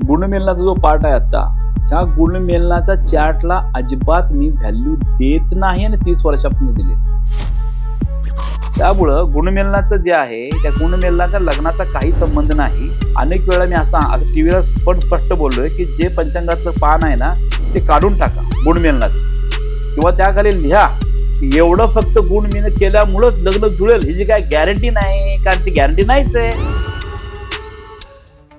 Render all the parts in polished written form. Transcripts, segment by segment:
गुणमेलनाचा जो पार्ट आहे आता, ह्या गुणमेलनाचा चार्टला अजिबात मी व्हॅल्यू देत नाही आणि 30 वर्षापासून दिलेली. त्यामुळं गुणमेलनाचं जे आहे त्या गुणमेलनाचा लग्नाचा काही संबंध नाही. अनेक वेळा मी असं टीव्हीला पण स्पष्ट बोललोय की जे पंचांगातलं पान आहे ना ते काढून टाका गुणमेलनाचं, किंवा त्याखाली लिहा एवढं फक्त गुणमेल केल्यामुळंच लग्न जुळेल ही जी काय गॅरंटी नाही, कारण ती गॅरंटी नाहीच आहे.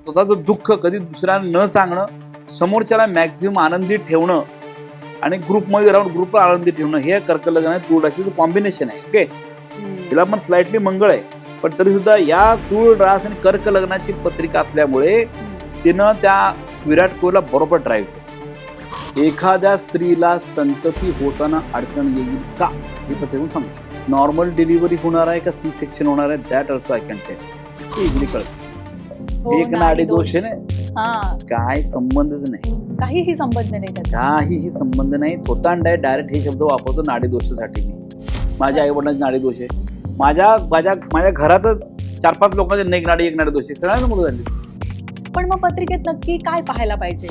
स्वतःचं दुःख कधी दुसऱ्यांना न सांगणं, समोरच्याला मॅक्झिमम आनंदी ठेवणं आणि ग्रुपमध्ये राहून ग्रुपला आनंदी ठेवणं, हे कर्क लग्न आणि तुळ राशीचं कॉम्बिनेशन आहे. ओके, तिला पण स्लाइटली मंगळ आहे, पण तरी सुद्धा या तुळ रास आणि कर्क लग्नाची पत्रिका असल्यामुळे तिनं त्या विराट कोहलीला बरोबर ड्राईव्ह केलं. एखाद्या स्त्रीला संतती होताना अडचण येईल का हे पत्रिकेतून सांगू शकतो. नॉर्मल डिलिव्हरी होणार आहे का सी सेक्शन होणार आहे, that also I can tell. Easily कळतं. एक नाडी दोष आहे ना, काय संबंधच नाही, काहीही संबंध नाही, काहीही संबंध नाही. थोतांड आहे, डायरेक्ट हे शब्द वापरतो नाडी दोषासाठी. मी माझ्या आई वडिलांची नाडी दोष आहे, माझ्या घरातच 4-5 लोकांचे एक नाडी दोष आहे, सगळ्यांना मुलं झाली. पण मग पत्रिकेत नक्की काय पाहायला पाहिजे?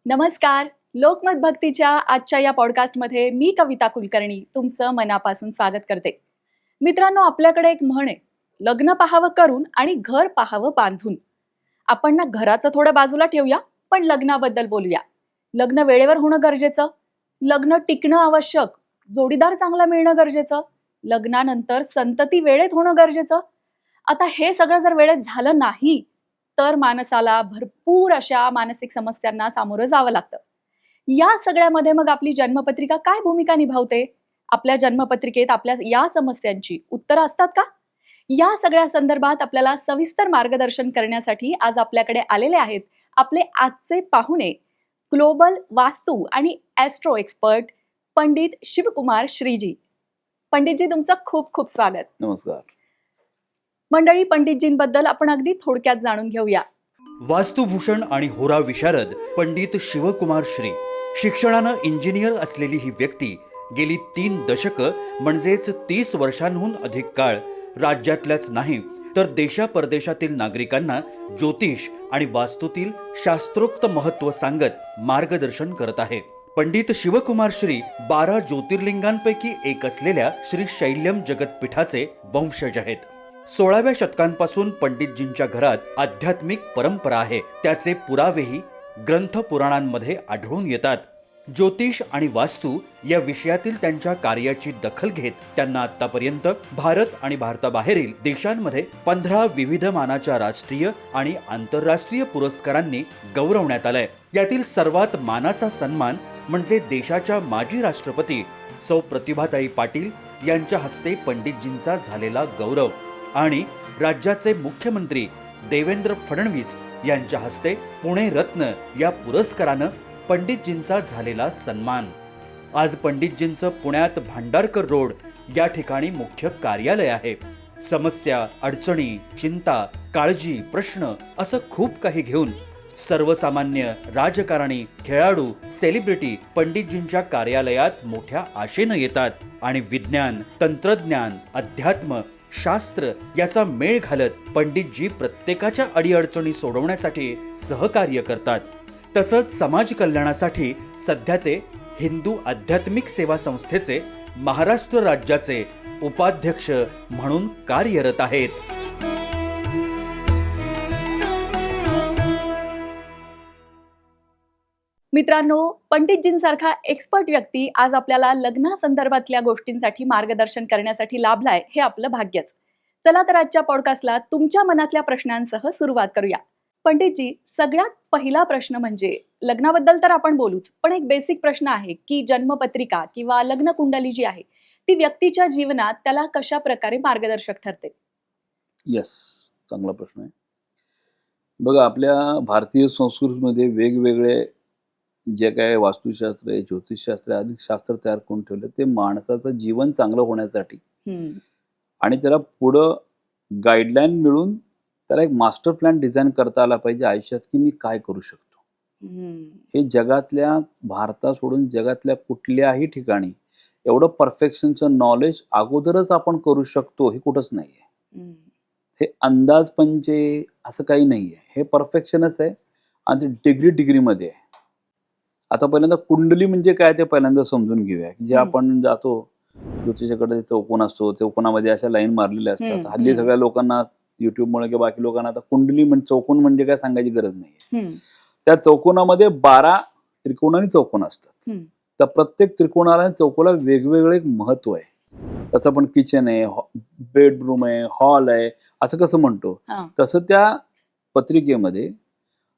नमस्कार, लोकमत भक्तीच्या आजच्या या पॉडकास्टमध्ये मी कविता कुलकर्णी तुमचं मनापासून स्वागत करते. मित्रांनो, आपल्याकडे एक म्हण आहे, लग्न पाहावं करून आणि घर पाहावं बांधून. आपण ना घराचं थोडं बाजूला ठेवूया, पण लग्नाबद्दल बोलूया. लग्न वेळेवर होणं गरजेचं, लग्न टिकणं आवश्यक, जोडीदार चांगला मिळणं गरजेचं, लग्नानंतर संतती वेळेत होणं गरजेचं. आता हे सगळं जर वेळेत झालं नाही तर माणसाला भरपूर अशा मानसिक समस्यांना सामोरं जावं लागतं. या सगळ्यामध्ये मग आपली जन्मपत्रिका काय भूमिका निभावते? आपल्या जन्मपत्रिकेत आपल्या या समस्यांची उत्तरं असतात का? या सगळ्या संदर्भात आपल्याला सविस्तर मार्गदर्शन करण्यासाठी आज आपल्याकडे आलेले आहेत आपले आजचे पाहुणे, ग्लोबल वास्तू आणि ॲस्ट्रो एक्सपर्ट पंडित शिवकुमार श्रीजी. पंडितजी, तुमचं खूप खूप स्वागत. नमस्कार मंडळी, पंडितजींबद्दल आपण अगदी थोडक्यात जाणून घेऊया. वास्तुभूषण आणि होरा विशारद पंडित शिवकुमार श्री. शिक्षणानं इंजिनियर असलेली ही व्यक्ती गेली 3 दशकं म्हणजेच 30 वर्षांहून अधिक काळ राज्यातल्याच नाही तर देशापरदेशातील नागरिकांना ज्योतिष आणि वास्तूतील शास्त्रोक्त महत्त्व सांगत मार्गदर्शन करत आहे. पंडित शिवकुमार श्री 12 ज्योतिर्लिंगांपैकी एक असलेल्या श्री शैल्यम जगतपीठाचे वंशज आहेत. 16व्या शतकांपासून पंडितजींच्या घरात आध्यात्मिक परंपरा आहे. त्याचे पुरावेही ग्रंथ पुराणांमध्ये आढळून येतात. ज्योतिष आणि वास्तू या विषयातील त्यांच्या कार्याची दखल घेत त्यांना आतापर्यंत भारत आणि भारताबाहेरील देशांमध्ये 15 विविध मानाच्या राष्ट्रीय आणि आंतरराष्ट्रीय पुरस्कारांनी गौरवण्यात आलंय. यातील सर्वात मानाचा सन्मान म्हणजे देशाच्या माजी राष्ट्रपती सौ प्रतिभाताई पाटील यांच्या हस्ते पंडितजींचा झालेला गौरव आणि राज्याचे मुख्यमंत्री देवेंद्र फडणवीस यांच्या हस्ते पुणे रत्न या पुरस्कारानं पंडितजींचा झालेला सन्मान. आज पंडितजींचं पुण्यात भांडारकर रोड या ठिकाणी मुख्य कार्यालय आहे. समस्या, अडचणी, चिंता, काळजी, प्रश्न असं खूप काही घेऊन सर्वसामान्य, राजकारणी, खेळाडू, सेलिब्रिटी पंडितजींच्या कार्यालयात मोठ्या आशेनं येतात आणि विज्ञान, तंत्रज्ञान, अध्यात्म, शास्त्र याचा मेळ घालत पंडितजी प्रत्येकाच्या अडीअडचणी सोडवण्यासाठी सहकार्य करतात. तसंच समाज कल्याणासाठी सध्या ते हिंदू आध्यात्मिक सेवा संस्थेचे महाराष्ट्र राज्याचे उपाध्यक्ष म्हणून कार्यरत आहेत. मित्रांनो, पंडितजींसारखा एक्सपर्ट व्यक्ती आज आपल्याला लग्नासंदर्भातल्या गोष्टींसाठी मार्गदर्शन करण्यासाठी लाभलाय, हे आपलं भाग्यच. चला तर आजच्या पॉडकास्टला तुमच्या मनातल्या प्रश्नांसह सुरुवात करूया. पंडितजी, सगळ्यात पहिला प्रश्न म्हणजे लग्नाबद्दल तर आपण बोलूच, पण एक बेसिक प्रश्न आहे की जन्मपत्रिका किंवा लग्न कुंडली जी आहे ती व्यक्तीच्या जीवनात त्याला कशा प्रकारे मार्गदर्शक ठरते? यस, चांगला प्रश्न आहे. बघा, आपल्या भारतीय संस्कृतीमध्ये वेगवेगळे जे काय वास्तुशास्त्र आहे, ज्योतिषशास्त्र आहे, अधिक शास्त्र तयार करून ठेवले ते माणसाचं जीवन चांगलं होण्यासाठी आणि त्याला पुढं गाईडलाईन मिळून त्याला एक मास्टर प्लॅन डिझाईन करता आला पाहिजे आयुष्यात की मी काय करू शकतो. हे जगातल्या, भारतात सोडून जगातल्या कुठल्याही ठिकाणी एवढं परफेक्शनचं नॉलेज अगोदरच आपण करू शकतो हे कुठंच नाहीये. हे अंदाजपंचे असं काही नाहीये, हे परफेक्शनच आहे आणि ते डिग्रीमध्ये आहे. आता पहिल्यांदा कुंडली म्हणजे काय ते पहिल्यांदा समजून घेऊया. जे आपण जातो ज्योतिषाकडे चौकोन असतो, चौकोनामध्ये अशा लाईन मारलेल्या असतात. हल्ली सगळ्या लोकांना युट्यूबमुळे किंवा बाकी लोकांना आता कुंडली म्हणजे चौकोन म्हणजे काय सांगायची गरज नाही. त्या चौकोनामध्ये 12 त्रिकोण आणि चौकोन असतात. त्या प्रत्येक त्रिकोणाला आणि चौकोला वेगवेगळे एक महत्व आहे. त्याचं आपण किचन आहे, बेडरूम आहे, हॉल आहे, असं कसं म्हणतो तसं त्या पत्रिकेमध्ये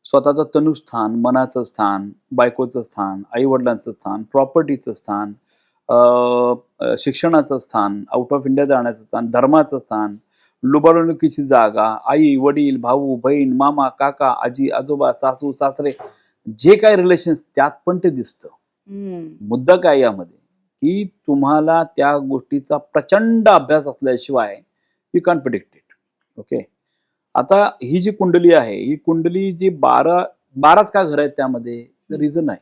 स्वतःचं तनुस्थान, मनाचं स्थान, बायकोचं स्थान, आई वडिलांचं स्थान, प्रॉपर्टीचं स्थान, शिक्षणाचं स्थान, आउट ऑफ इंडिया जाण्याचं स्थान, धर्माचं स्थान, लुबाडणुकीची जागा, आई वडील, भाऊ बहीण, मामा काका, आजी आजोबा, सासू सासरे, जे काय रिलेशन्स त्यात पण ते दिसतं. मुद्दा काय यामध्ये की तुम्हाला त्या गोष्टीचा प्रचंड अभ्यास असल्याशिवाय you can predict it. Okay, आता ही जी कुंडली आहे, ही कुंडली जी 12च का घर आहेत त्यामध्ये रिझन आहे.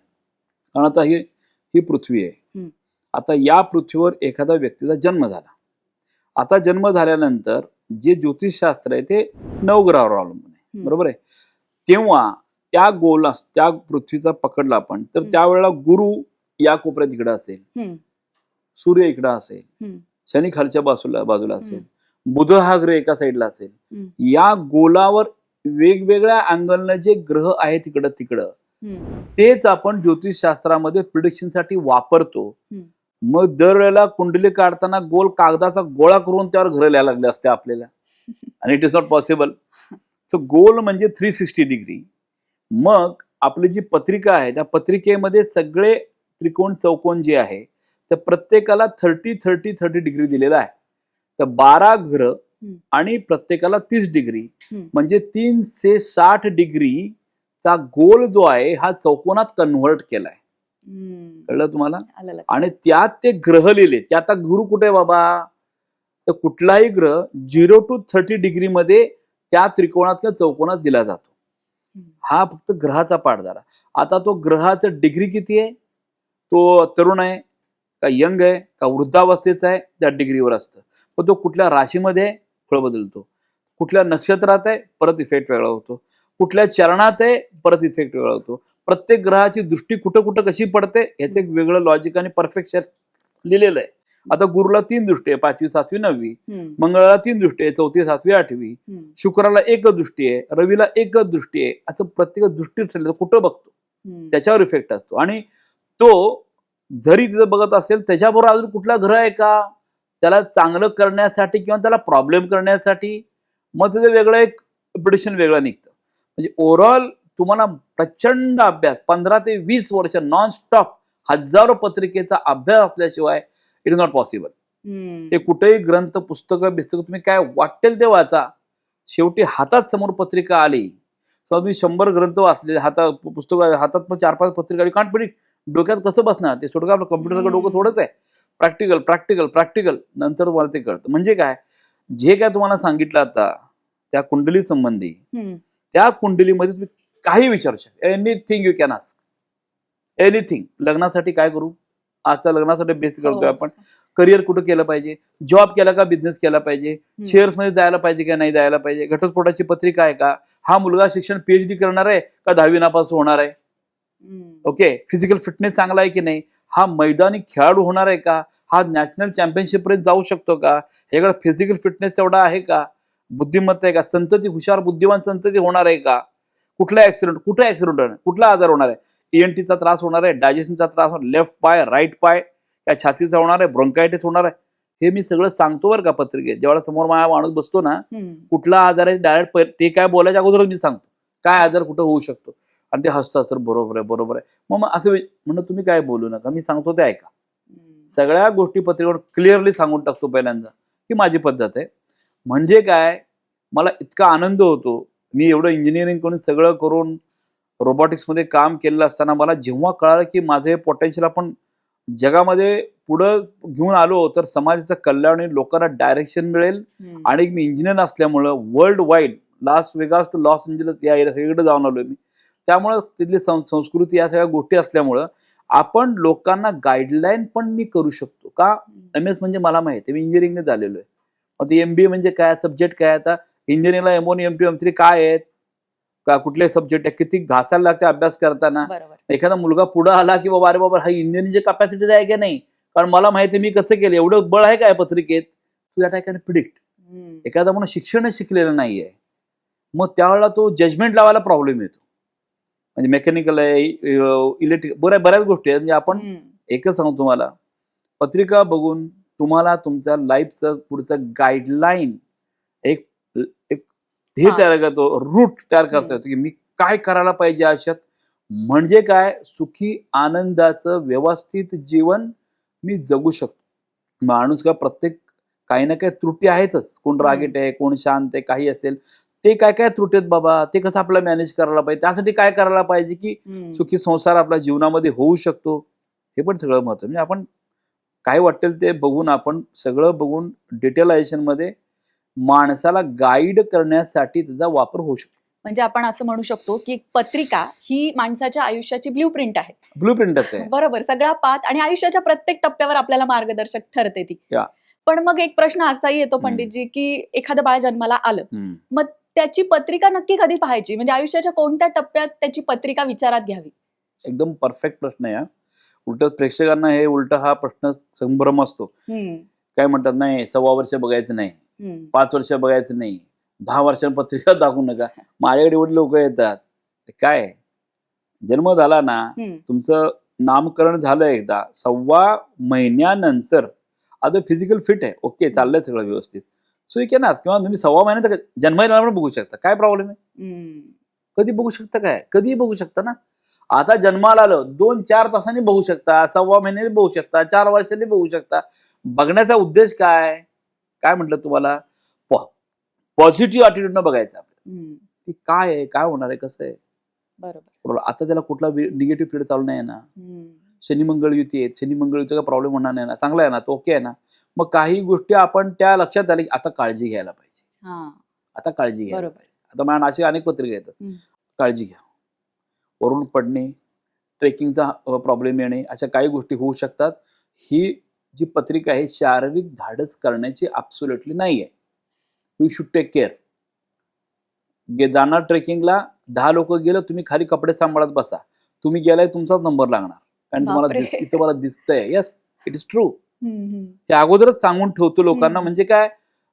कारण आता ही पृथ्वी आहे. आता या पृथ्वीवर एखाद्या व्यक्तीचा जन्म झाला. आता जन्म झाल्यानंतर जे ज्योतिषशास्त्र आहे ते 9 ग्रहावर अवलंबून आहे, बरोबर आहे. तेव्हा त्या पृथ्वीचा पकडला आपण तर त्यावेळेला गुरु या कोपऱ्यात इकडे असेल, सूर्य इकडे असेल, शनी खालच्या बाजूला असेल, बुध हा ग्रह एका साईडला असेल. या गोलावर वेगवेगळ्या अँगलनं जे ग्रह आहेत तिकडं तेच आपण ज्योतिषशास्त्रामध्ये प्रिडिक्शन साठी वापरतो. मग दरवेळेला कुंडली काढताना गोल कागदाचा गोळा करून त्यावर ग्रह लिहायला लागले असते आपल्याला, आणि it is not possible. So goal म्हणजे 360 डिग्री. मग आपली जी पत्रिका आहे त्या पत्रिकेमध्ये सगळे त्रिकोण चौकोन जे आहे त्या प्रत्येकाला 30 डिग्री दिलेला आहे. तर 12 ग्रह आणि प्रत्येकाला 30 डिग्री म्हणजे 360 डिग्रीचा गोल जो आहे हा चौकोनात कन्व्हर्ट केलाय. कळलं तुम्हाला? आणि त्यात ते ग्रह लिहिले. ते आता गुरु कुठे बाबा, तर कुठलाही ग्रह 0 to 30 डिग्री मध्ये त्या त्रिकोणात किंवा चौकोनात दिला जातो. हा फक्त ग्रहाचा पाठ झाला. आता तो ग्रहाचं डिग्री किती आहे, तो तरुण आहे का यंग आहे का वृद्धावस्थेचा आहे त्या डिग्रीवर असतं. पण तो कुठल्या राशीमध्ये फळ बदलतो, कुठल्या नक्षत्रात आहे परत इफेक्ट वेगळा होतो, कुठल्या चरणात आहे परत इफेक्ट वेगळा होतो. प्रत्येक ग्रहाची दृष्टी कुठं कशी पडते याचं एक वेगळं लॉजिक आणि परफेक्शन लिहिलेलं आहे. आता गुरुला 3 दृष्टी आहे, 5वी 7वी 9वी, मंगळाला 3 दृष्टी आहे, 4थी 7वी 8वी, शुक्राला 1 दृष्टी आहे, रवीला 1 दृष्टी आहे. असं प्रत्येक दृष्टी ठरलं कुठं बघतो त्याच्यावर इफेक्ट असतो. आणि तो जरी तिथं बघत असेल त्याच्याबरोबर अजून कुठला ग्रह आहे का त्याला चांगलं करण्यासाठी किंवा त्याला प्रॉब्लेम करण्यासाठी, मग त्याचं वेगळं एक प्रिडिक्शन वेगळं निघतं. म्हणजे ओव्हरऑल तुम्हाला प्रचंड अभ्यास 15 ते 20 वर्ष नॉनस्टॉप हजारो पत्रिकेचा अभ्यास असल्याशिवाय इट इज नॉट पॉसिबल. ते कुठेही ग्रंथ पुस्तकं तुम्ही काय वाटेल ते वाचा, शेवटी हातात समोर पत्रिका आली. तुम्ही 100 ग्रंथ वाचले, पुस्तक हातात 4-5 पत्रिका कांट प्रिडिक्ट. डोक्यात कसं बसणार ते सोडून, आपलं कम्प्युटरचं डोकं थोडंच आहे. प्रॅक्टिकल नंतर मला ते कळतं. म्हणजे काय, जे काय तुम्हाला सांगितलं आता त्या कुंडली संबंधी, त्या कुंडलीमध्ये तुम्ही काही विचारू शकता. Anything you can ask, anything. लग्नासाठी काय करू, आजच्या लग्नासाठी बेस करतोय आपण. करिअर कुठं केलं पाहिजे, जॉब केला का बिझनेस केला पाहिजे, शेअर्स मध्ये जायला पाहिजे का नाही जायला पाहिजे, घटस्फोटाची पत्रिका आहे का, हा मुलगा शिक्षण PhD करणार आहे का 10वी नापास होणार आहे, ओके, फिजिकल फिटनेस चांगला आहे की नाही, हा मैदानी खेळाडू होणार आहे का, हा नॅशनल चॅम्पियनशिप पर्यंत जाऊ शकतो का, ह्याकडे फिजिकल फिटनेस तेवढा आहे का, बुद्धिमत्ता आहे का, संतती हुशार बुद्धिमान संतती होणार आहे का, कुठला ऍक्सिडेंट कुठला आजार होणार आहे, ENTचा त्रास होणार आहे, डायजेशनचा त्रास होणार, लेफ्ट पाय राईट पाय काय छातीचा होणार आहे, ब्रोंकायटिस होणार आहे, हे मी सगळं सांगतो बरं का पत्रिकेत. जेव्हा समोर माझा माणूस बसतो ना, कुठला आजार आहे डायरेक्ट ते काय बोलायच्या अगोदर मी सांगतो काय आजार कुठं होऊ शकतो, आणि ते हसतात, सर बरोबर आहे. मग असं म्हणून तुम्ही काय बोलू नका, मी सांगतो ते ऐका. सगळ्या गोष्टी पत्रिकेवर क्लिअरली सांगून टाकतो पहिल्यांदा की माझी पद्धत आहे. म्हणजे काय, मला इतका आनंद होतो. मी एवढं इंजिनिअरिंग करून सगळं करून रोबोटिक्समध्ये काम केलेलं असताना मला जेव्हा कळालं की माझं हे पोटेन्शियल आपण जगामध्ये पुढं घेऊन आलो तर समाजाचं कल्याण आणि लोकांना डायरेक्शन मिळेल. आणि मी इंजिनियर असल्यामुळं world wide Las Vegas to Los Angeles या सगळीकडे जाऊन आलोय मी. त्यामुळं तिथली संस्कृती या सगळ्या गोष्टी असल्यामुळं आपण लोकांना गाईडलाईन पण मी करू शकतो का. MS म्हणजे मला माहिती आहे, मी इंजिनिअरिंग झालेलो आहे. मग ते MBA म्हणजे काय, सब्जेक्ट काय, आता इंजिनिअरिंगला M1 M2 M3 काय आहेत का, कुठले सब्जेक्ट आहे, किती घासायला लागते अभ्यास करताना. बरोबर. एखादा मुलगा पुढे आला की बाबा अरे बाबा हा इंजिनिअरिंगची कॅपॅसिटी आहे की नाही, कारण मला माहिती मी कसं केलं, एवढं बळ आहे काय पत्रिकेत, तू दॅट आय कॅन प्रिडिक्ट. एखादा म्हणून शिक्षणच शिकलेलं नाहीये, मग त्यावेळेला तो जजमेंट लावायला प्रॉब्लेम येतो. म्हणजे मेकॅनिकल आहे, इलेक्ट्रिक, बऱ्याच गोष्टी आहेत. म्हणजे आपण एकच सांगतो तुम्हाला, पत्रिका बघून तुम्हाला तुमच्या लाईफचं पुढचं गाईडलाईन एक हे तयार करतो, रूट तयार करता येतो की मी काय करायला पाहिजे आयुष्यात, म्हणजे काय सुखी आनंदाचं व्यवस्थित जीवन मी जगू शकतो. माणूस का प्रत्येक काही ना काही त्रुटी आहेतच, कोण रागीट आहे, कोण शांत आहे, काही असेल, ते काय काय त्रुटी आहेत बाबा, ते कसं आपल्याला मॅनेज करायला पाहिजे, त्यासाठी काय करायला पाहिजे की सुखी संसार आपल्या जीवनामध्ये होऊ शकतो, हे पण सगळं महत्व. म्हणजे आपण काय वाटेल ते बघून, आपण सगळं बघून डिटेलायझेशन मध्ये माणसाला गाईड करण्यासाठी त्याचा वापर होऊ शकतो. म्हणजे आपण असं म्हणू शकतो की पत्रिका ही माणसाच्या आयुष्याची ब्ल्यूप्रिंट आहे. ब्लूप्रिंटच आहे. बरोबर, सगळा पाथ आणि आयुष्याच्या प्रत्येक टप्प्यावर आपल्याला मार्गदर्शक ठरते ती. पण मग एक प्रश्न असाही येतो पंडितजी की एखादं बाळ जन्माला आलं, मग त्याची पत्रिका नक्की कधी पाहायची, म्हणजे आयुष्याच्या कोणत्या टप्प्यात त्याची पत्रिका विचारात घ्यावी. एकदम परफेक्ट प्रश्न आहे. उलट प्रेक्षकांना हे उलट हा प्रश्न संभ्रम असतो. काय म्हणतात, नाही 6 वर्ष बघायचं नाही, 5 वर्ष बघायचं नाही, 10 वर्षांनी पत्रिका दाखवू नका. माझ्याकडे एवढे लोक येतात, काय जन्म झाला ना, तुमचं नामकरण झालं एकदा, 6 महिन्यानंतर आता फिजिकल फिट आहे, ओके, चाललंय सगळं व्यवस्थित, सो यू कॅन आस्क, किंवा तुम्ही 6 महिन्यात जन्माला पण बघू शकता, काय प्रॉब्लेम आहे. कधी बघू शकता, काय कधी बघू शकता ना. आता जन्माला आलं 2-4 तासांनी बघू शकता, 6 महिन्याने बघू शकता, 4 वर्षांनी बघू शकता. बघण्याचा उद्देश काय काय म्हटलं तुम्हाला, पॉझिटिव्ह अटिट्यूडनं बघायचं आपल्याला, काय आहे, काय होणार आहे, कसं आहे. बरोबर. आता त्याला कुठला निगेटिव्ह पिरियड चालू नाही ना, शनी मंगळ युती आहेत, शनी मंगळ युतीचा प्रॉब्लेम होणार नाही ना, चांगला आहे ना, तो ओके आहे ना. मग काही गोष्टी आपण त्या लक्षात आली, आता काळजी घ्यायला पाहिजे, आता काळजी घ्यायला पाहिजे. आता मला अशी अनेक पत्रिका येतात, काळजी घ्या, वरून पडणे, ट्रेकिंगचा प्रॉब्लेम येणे, अशा काही गोष्टी होऊ शकतात. ही जी पत्रिका आहे शारीरिक धाडस करण्याची ऍब्सोल्युटली नाही आहे. You should take care. जाणार ट्रेकिंगला, 10 लोक गेलं, तुम्ही खाली कपडे सांभाळत बसा, तुम्ही गेलाय तुमचाच नंबर लागणार, कारण तुम्हाला दिसतंय. Yes, it is true. हे अगोदरच सांगून ठेवतो लोकांना, म्हणजे काय,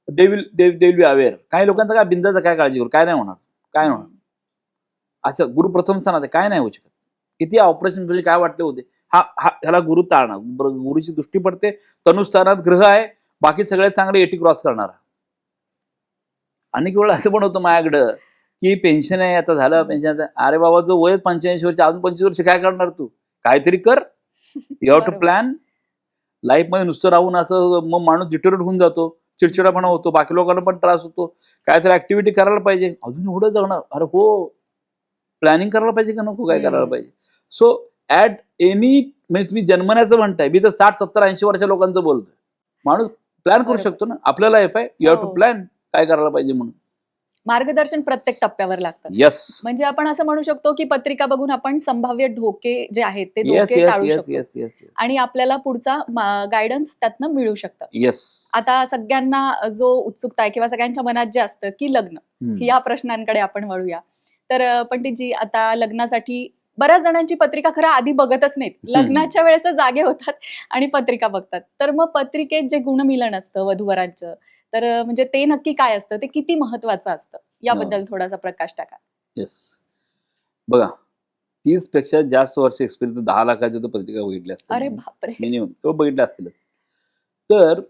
दे विल बी अवेअर. काही लोकांचं काय बिंदाचं, काय काळजी करू, काय नाही होणार, काय होणार, असं गुरु प्रथम स्थानात आहे, काय नाही होऊ शकत. किती ऑपरेशन म्हणजे काय वाटले होते, ह्याला गुरु ताळणार, गुरुची दृष्टी पडते, तनुस्थानात ग्रह आहे, बाकी सगळे चांगले 80 क्रॉस करणारा. अनेक वेळा असं पण होतं माझ्याकडं की पेन्शन आहे, आता झालं पेन्शन, अरे बाबा जो वय 85 वर्ष, अजून 25 वर्ष काय करणार तू, काहीतरी कर. You have to plan. Life मध्ये नुसतं राहून असं मग माणूस डिटोरेट होऊन जातो, चिडचिडापणा होतो, बाकी लोकांना पण त्रास होतो. काहीतरी ऍक्टिव्हिटी करायला पाहिजे, अजून एवढं जगणार, अरे हो, प्लॅनिंग करायला पाहिजे का नको, काय करायला पाहिजे. सो ऍट एनी, म्हणजे तुम्ही जन्मण्याचं म्हणताय, मी तर 60, 70, 80 वर्षाच्या लोकांचं बोलतोय. माणूस प्लॅन करू शकतो ना, आपल्या लाईफ आहे, यू हॅव टू प्लॅन, काय करायला पाहिजे म्हणून. मार्गदर्शन प्रत्येक टप्प्यावर लागतं. येस, म्हणजे आपण असं म्हणू शकतो की पत्रिका बघून आपण संभाव्य धोके जे आहेत ते धोके टाळू शकतो आणि आपल्याला पुढचा गायडन्स त्यातनं मिळू शकतं. येस. आता सगळ्यांना जो उत्सुकता आहे किंवा सगळ्यांच्या मनात जे असतं की लग्न, या प्रश्नांकडे आपण वळूया. तर पंडितजी, आता लग्नासाठी बऱ्याच जणांची पत्रिका खरं आधी बघतच नाहीत, लग्नाच्या वेळेस जागे होतात आणि पत्रिका बघतात. तर मग पत्रिकेत जे गुणमिलन असतं वधूवरांचं, तर म्हणजे ते नक्की काय असतं, ते किती महत्वाचं असतं, याबद्दल थोडासा प्रकाश टाका. येस, बघा, 30 पेक्षा जास्त वर्ष एक्सपिरियन्स, 10 लाखाच्या तो पत्रिका बघितल्या असतील. अरे बापरे, मिनिमम तो बघितला असतील. तर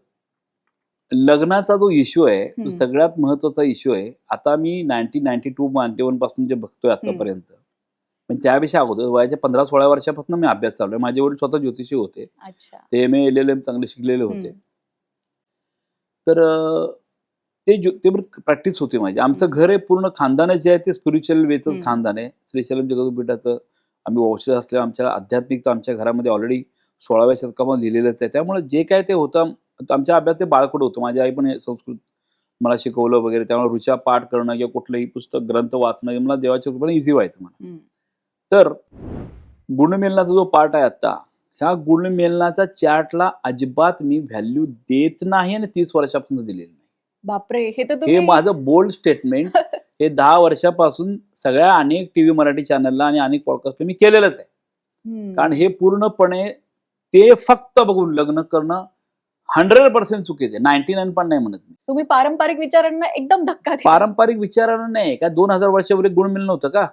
लग्नाचा जो इश्यू आहे तो सगळ्यात महत्वाचा इश्यू आहे. आता मी 1992-91 पासून जे बघतोय आतापर्यंत, पण त्यापेक्षा अगोदर वयाच्या 15-16 वर्षापासून मी अभ्यास चालू आहे. माझे वडील स्वतः ज्योतिषी होते, ते MA LLM चांगले शिकलेले होते. तर ते प्रॅक्टिस होती माझी. आमचं घर आहे पूर्ण खानदान जे आहे ते स्पिरिच्युअल वेचच खानदान आहे. श्रीशैलम जगदुपीठाचं आम्ही वंशज असल्यामुळे आमच्या आध्यात्मिकता आमच्या घरामध्ये ऑलरेडी 16व्या शतकामध्ये लिहिलेलंच आहे. त्यामुळे जे काय ते होतं आमच्या अभ्यास ते बाळकडं होतं. माझी आई पण संस्कृत मला शिकवलं वगैरे, त्यामुळे ऋचा पाठ करणं किंवा कुठलंही पुस्तक ग्रंथ वाचणं मला देवाच्या कृपेने इझी व्हायचं मला. तर गुणमेलनाचा जो पार्ट आहे आता, ह्या गुणमेलनाच्या चार्टला अजिबात मी व्हॅल्यू देत नाही आणि 30 वर्षापासून दिलेली नाही. बापरे, हे तर हे तुम्ही माझं बोल्ड स्टेटमेंट हे 10 वर्षापासून सगळ्या अनेक टीव्ही मराठी चॅनलला आणि अनेक पॉडकास्टला मी केलेलंच आहे. कारण हे पूर्णपणे ते फक्त बघून लग्न करणं 100% चुकीचं आहे. 99 पण नाही म्हणत मी. तुम्ही पारंपरिक विचारांना एकदम धक्का दिला. पारंपरिक विचारानं नाही का, 2000 वर्षापूर्वी गुणमेल नव्हतं का?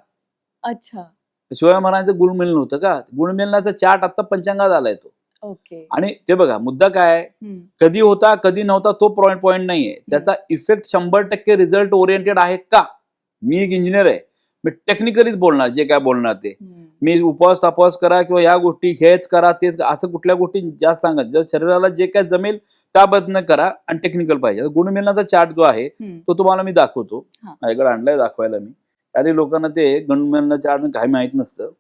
अच्छा, शिवाय महाराजांचं गुणमेल नव्हतं का? गुणमेलनाचा चार्ट आता पंचांगात आलाय तो. ओके. आणि ते बघा, मुद्दा काय, कधी होता कधी नव्हता तो पॉइंट नाहीये. त्याचा इफेक्ट 100% रिझल्ट ओरिएंटेड आहे का? मी एक इंजिनियर आहे, मी टेक्निकलीच बोलणार जे काय बोलणार ते. मी उपवास तापवास करा किंवा या गोष्टी हेच करा तेच, असं कुठल्या गोष्टी जास्त सांगत, जर शरीराला जे काय जमेल त्याबद्दल करा आणि टेक्निकल पाहिजे. गुणमेलनाचा चार्ट जो आहे तो तुम्हाला मी दाखवतो. माझ्याकडे आणलाय दाखवायला मी. आणि लोकांना ते गुणमेलना चार्ट काही माहित नसतं.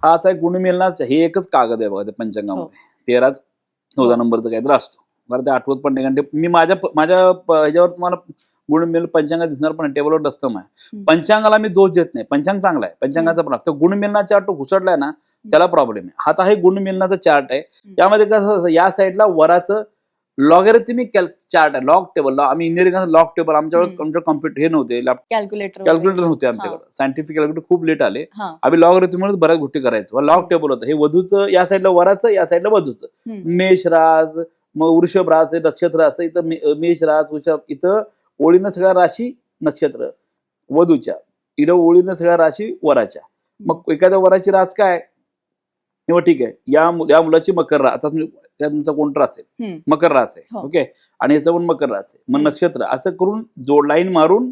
हा असा एक गुणमेलनाचा, हे एकच कागद आहे बघा ते पंचांगामध्ये. 13 नंबरचा काहीतरी असतो. बरं ते आठवत पण नाही, कारण ते मी माझ्या ह्याच्यावर तुम्हाला गुणमेल पंचांग दिसणार पण टेबलवर नसतं. माझ्या पंचांगाला मी दोष देत नाही, पंचांग चांगला आहे, पंचांगाचा पण तर गुणमेलना चार्ट तो घुसडलाय ना त्याला प्रॉब्लेम आहे. हा आता हे गुणमेलनाचा चार्ट आहे. यामध्ये कसं, या साईडला वराचं लॉगॅरिथमिक चार्ट आहे, लॉग टेबल. आम्ही इंजिनिअरिंग लॉग टेबल, आमच्याकडे कॉम्प्युटर हे नव्हते, कॅल्क्युलेटर नव्हते आमच्याकडे. सायंटिफिक कॅल्क्युलेटर खूप लेट आले. आम्ही लॉगॅरिथमच बऱ्याच गोष्टी करायचो. लॉग टेबल होतं. हे वधूचं या साईडला वराचं, या साईडला वधूचं. मेष रास, मग वृषभ रास हे नक्षत्र असं, इथं मेष रास वृषभ, इथं ओळीनं सगळ्या राशी नक्षत्र वधूच्या, इथं ओळीनं सगळ्या राशी वराच्या. मग एखाद्या वराची रास काय, मग ठीक आहे, या मुलाची मकर रास, आता तुमचा कोणता असेल मकर रास आहे, ओके, आणि याचं पण मकर रास आहे, मग नक्षत्र असं करून जोड लाईन मारून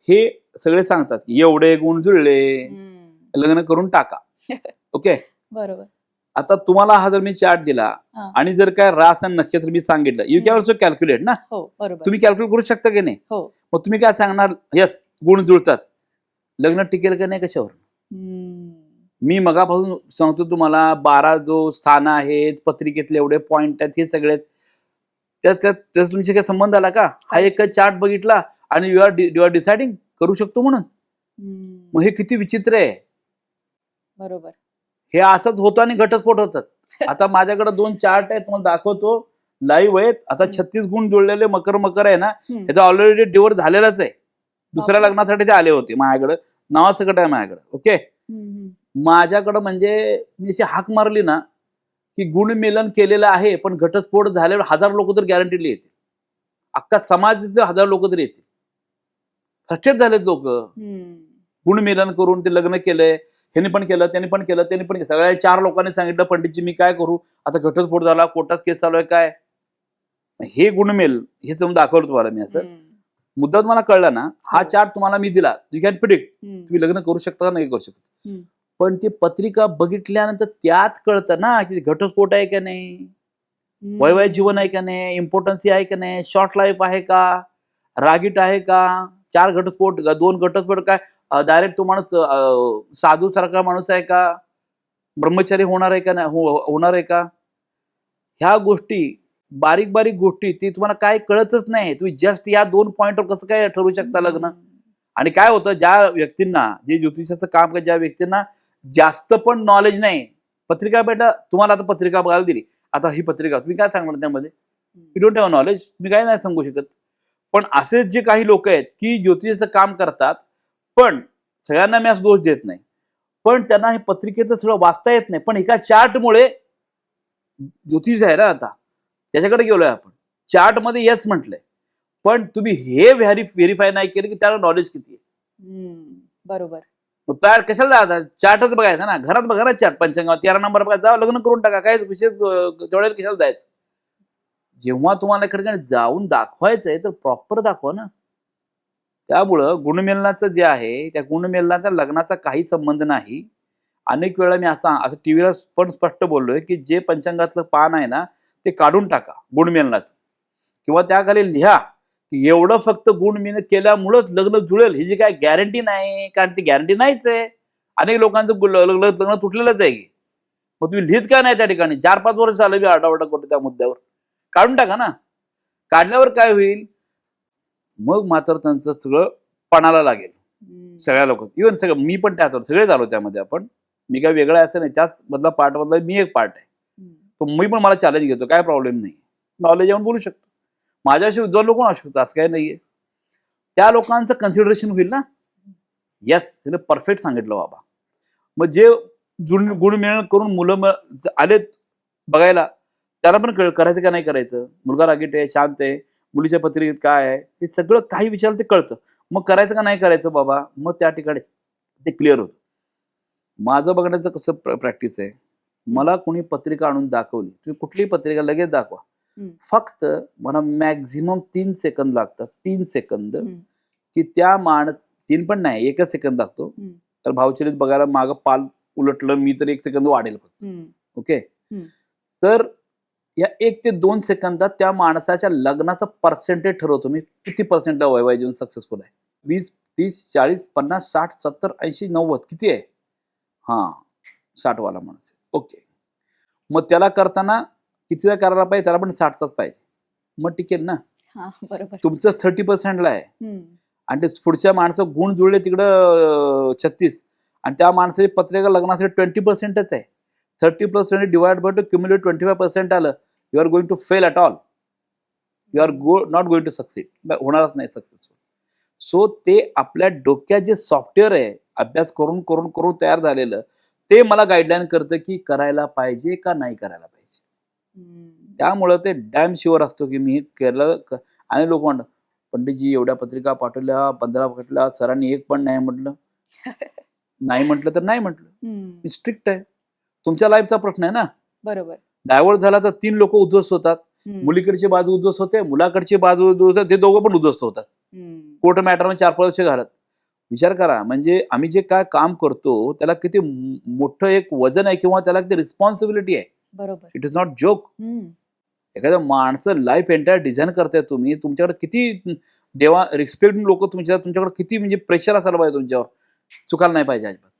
हे सगळे सांगतात की एवढे गुण जुळले, लग्न करून टाका. ओके, बरोबर. आता तुम्हाला हा जर मी चार्ट दिला आणि जर काय रास आणि नक्षत्र मी सांगितलं, यू कॅन ऑल्सो कॅल्क्युलेट ना. तुम्ही कॅल्क्युलेट करू शकता की नाही? मग तुम्ही काय सांगणार, यस गुण जुळतात, लग्न टिकेल का नाही कशावर? मी मगापासून सांगतो तुम्हाला, 12 जो स्थान आहेत पत्रिकेतले एवढे पॉइंट आहेत, हे सगळे त्यात तुमचे काय संबंध आला का? हा एक चार्ट बघितला आणि यू आर डिसाइडिंग करू शकतो म्हणून. मग हे किती विचित्र आहे. बरोबर. हे असंच होतं आणि घटस्फोट होतात. आता माझ्याकडे 2 चार्ट आहेत, तुम्हाला दाखवतो, लाईव्ह आहेत. आता 36 गुण जुळलेले मकर आहे ना, त्याचा ऑलरेडी डिवोर्स झालेलाच आहे. दुसऱ्या लग्नासाठी ते आले होते माझ्याकडे, नावासकट आहे माझ्याकडे. ओके, माझ्याकडं म्हणजे मी अशी हाक मारली ना की गुणमेलन केलेलं आहे पण घटस्फोट झाल्यावर 1000 लोक तर गॅरंटीली येतील. अख्खा समाजातले 1000 लोक तरी येतील. फ्रस्ट्रेट झालेत लोक. गुणमेलन करून ते लग्न केलंय, ह्याने पण केलं, त्याने पण केलं, त्याने पण केलं. सगळ्या 4 लोकांनी सांगितलं, पंडितजी मी काय करू, आता घटस्फोट झाला, कोर्टात केस चालू आहे, काय हे गुणमेल हे समजून दाखवलं तुम्हाला मी. असं मुद्दा तुम्हाला कळला ना. हा चार्ट तुम्हाला मी दिला, यू कॅन प्रिडिक्ट, तुम्ही लग्न करू शकता का नाही करू शकता. पण ती पत्रिका बघितल्यानंतर त्यात कळतं ना की घटस्फोट आहे का नाही, वैवाहिक जीवन आहे का नाही, इम्पॉर्टन्सी आहे का नाही, शॉर्ट लाईफ आहे का, रागीट आहे का, 4 घटस्फोट 2 घटस्फोट काय डायरेक्ट तो माणूस साधू सारखा माणूस आहे का, ब्रह्मचारी होणार आहे का नाही, होणार आहे का. ह्या गोष्टी बारीक बारीक गोष्टी ती तुम्हाला काय कळतच नाही. तुम्ही जस्ट या 2 पॉइंटवर कसं काय ठरवू शकता लग्न. आणि काय होतं, ज्या व्यक्तींना, जे ज्योतिषाचं काम ज्या व्यक्तींना जास्त पण नॉलेज नाही, पत्रिका भेटा तुम्हाला, आता पत्रिका बघायला दिली, आता ही पत्रिका तुम्ही काय सांगणार त्यामध्ये, यू डोंट हॅव नॉलेज, तुम्ही काय नाही सांगू शकत. पण असेच जे काही लोक आहेत की ज्योतिषाचं काम करतात, पण सगळ्यांना मी असं दोष देत नाही, पण त्यांना हे पत्रिकेचं सगळं वाचता येत नाही. पण एका चार्टमुळे, ज्योतिष आहे ना आता त्याच्याकडे गेलोय आपण, चार्टमध्ये येस म्हटलंय, पण तुम्ही हे व्हेरीफाय नाही केलं की त्याला नॉलेज किती आहे. बरोबर. मग तयार कशाला जातात, चार्टच बघायचा ना, घरात बघा ना चार्ट, पंचांगावर 13 नंबर बघा, जावं लग्न करून टाका, काय विशेष तेवढ्या कशाला जायचं. जेव्हा तुम्हाला एखाद्या जाऊन दाखवायचंय तर प्रॉपर दाखवा ना. त्यामुळं गुणमेलनाचं जे आहे, त्या गुणमेलनाचा लग्नाचा काही संबंध नाही. अनेक वेळा मी असं टीव्हीला पण स्पष्ट बोललोय की जे पंचांगातलं पान आहे ना ते काढून टाका गुणमेलनाचं, किंवा त्याखाली लिहा की एवढं फक्त गुणमेल केल्यामुळंच लग्न जुळेल, ही जी काय गॅरंटी नाही, कारण ती गॅरंटी नाहीच आहे. अनेक लोकांचं लग्न तुटलेलंच आहे की. मग तुम्ही लिहित काय नाही त्या ठिकाणी, 4-5 वर्ष झालं मी आरडाओरडा करतो त्या मुद्द्यावर. काढून टाका ना. काढल्यावर काय होईल, मग मात्र त्यांचं सगळं पणाला लागेल. सगळ्या लोक, इव्हन सगळं, मी पण त्यात होतो, सगळेच आलो त्यामध्ये. आपण, मी काय वेगळं असं नाही, त्याच मधला पार्ट मधला मी एक पार्ट आहे. तो मी पण मला चॅलेंज घेतो, काय प्रॉब्लेम नाही, नॉलेज येऊन बोलू शकतो. माझ्याशी विद्वान लोक असू शकतो, असं काही नाहीये. त्या लोकांचं कन्सिडरेशन होईल ना. येस, तिने परफेक्ट सांगितलं बाबा. मग जे गुणमिळण करून मुलं आलेत बघायला, त्याला पण करायचं का नाही करायचं, मुलगा रागीट आहे, शांत आहे, मुलीच्या पत्रिकेत काय आहे, हे सगळं काही विचारलं ते कळतं. मग करायचं का नाही करायचं बाबा, मग त्या ठिकाणी ते क्लिअर होतं. माझं बघण्याचं कसं प्रॅक्टिस आहे, मला कोणी पत्रिका आणून दाखवली, तुम्ही कुठलीही पत्रिका लगेच दाखवा, फक्त मला मॅक्झिमम 3 सेकंद लागतात. 3 सेकंद की त्या 3 पण नाही, 1 सेकंद लागतो. तर भावचलित बघायला मागं पाल उलटलं मी तर 1 सेकंद वाढेल फक्त. ओके, तर या 1 ते 2 सेकंदात त्या माणसाच्या लग्नाचा पर्सेंटेज ठरवतो मी, किती पर्सेंटला वैवाहिक जीवन सक्सेसफुल आहे. 20, 30, 40, 50, 60, 70, 80, 90 किती आहे, 60 वाला माणूस. ओके, मग त्याला करताना कितीदा करायला पाहिजे, त्याला पण 60चाच पाहिजे, मग टिकेल ना. बरोबर. तुमचं 30% आहे आणि ते पुढच्या माणसं गुण जुळले तिकडं 36, आणि त्या माणसाची पत्रिका लग्नासाठी 20%च आहे. 30 + 20 डिवाइड बाय टू क्युम्युलेट 25% आलं, you are going to fail at all, you are not going to succeed, होणारच नाही सक्सेसफुल. सो ते आपल्या डोक्यात जे सॉफ्टवेअर आहे, अभ्यास करून करून करून तयार झालेलं, ते मला गाईडलाईन करतं की करायला पाहिजे का नाही करायला पाहिजे. त्यामुळं ते डॅम शुअर असतो की मी हे केलं. आणि लोक म्हणतात, पंडितजी एवढ्या पत्रिका पाठवल्या, 15 पाठवल्या, सरांनी एक पण नाही म्हटलं. नाही म्हटलं तर नाही म्हटलं, मी स्ट्रिक्ट आहे. तुमच्या लाईफचा प्रश्न आहे ना. बरोबर. डायव्हर्स झाला तर 3 लोक उद्ध्वस्त होतात, मुलीकडची बाजू उद्ध्वस्त होते, मुलाकडची बाजू उद्ध्वस्त होते, ते दोघं पण उद्ध्वस्त होतात. कोर्ट मॅटरमध्ये 4-5 वर्ष घालत. विचार करा, म्हणजे आम्ही जे काय काम करतो त्याला किती मोठं एक वजन आहे, किंवा त्याला किती रिस्पॉन्सिबिलिटी आहे. बरोबर. It is not joke. एखाद्या माणसं लाईफ एंटायर डिझाईन करताय तुम्ही, तुमच्याकडे किती देवा रिस्पेक्ट लोक तुमच्याकडे किती म्हणजे प्रेशर असायला पाहिजे तुमच्यावर, चुकायला नाही पाहिजे अजिबात.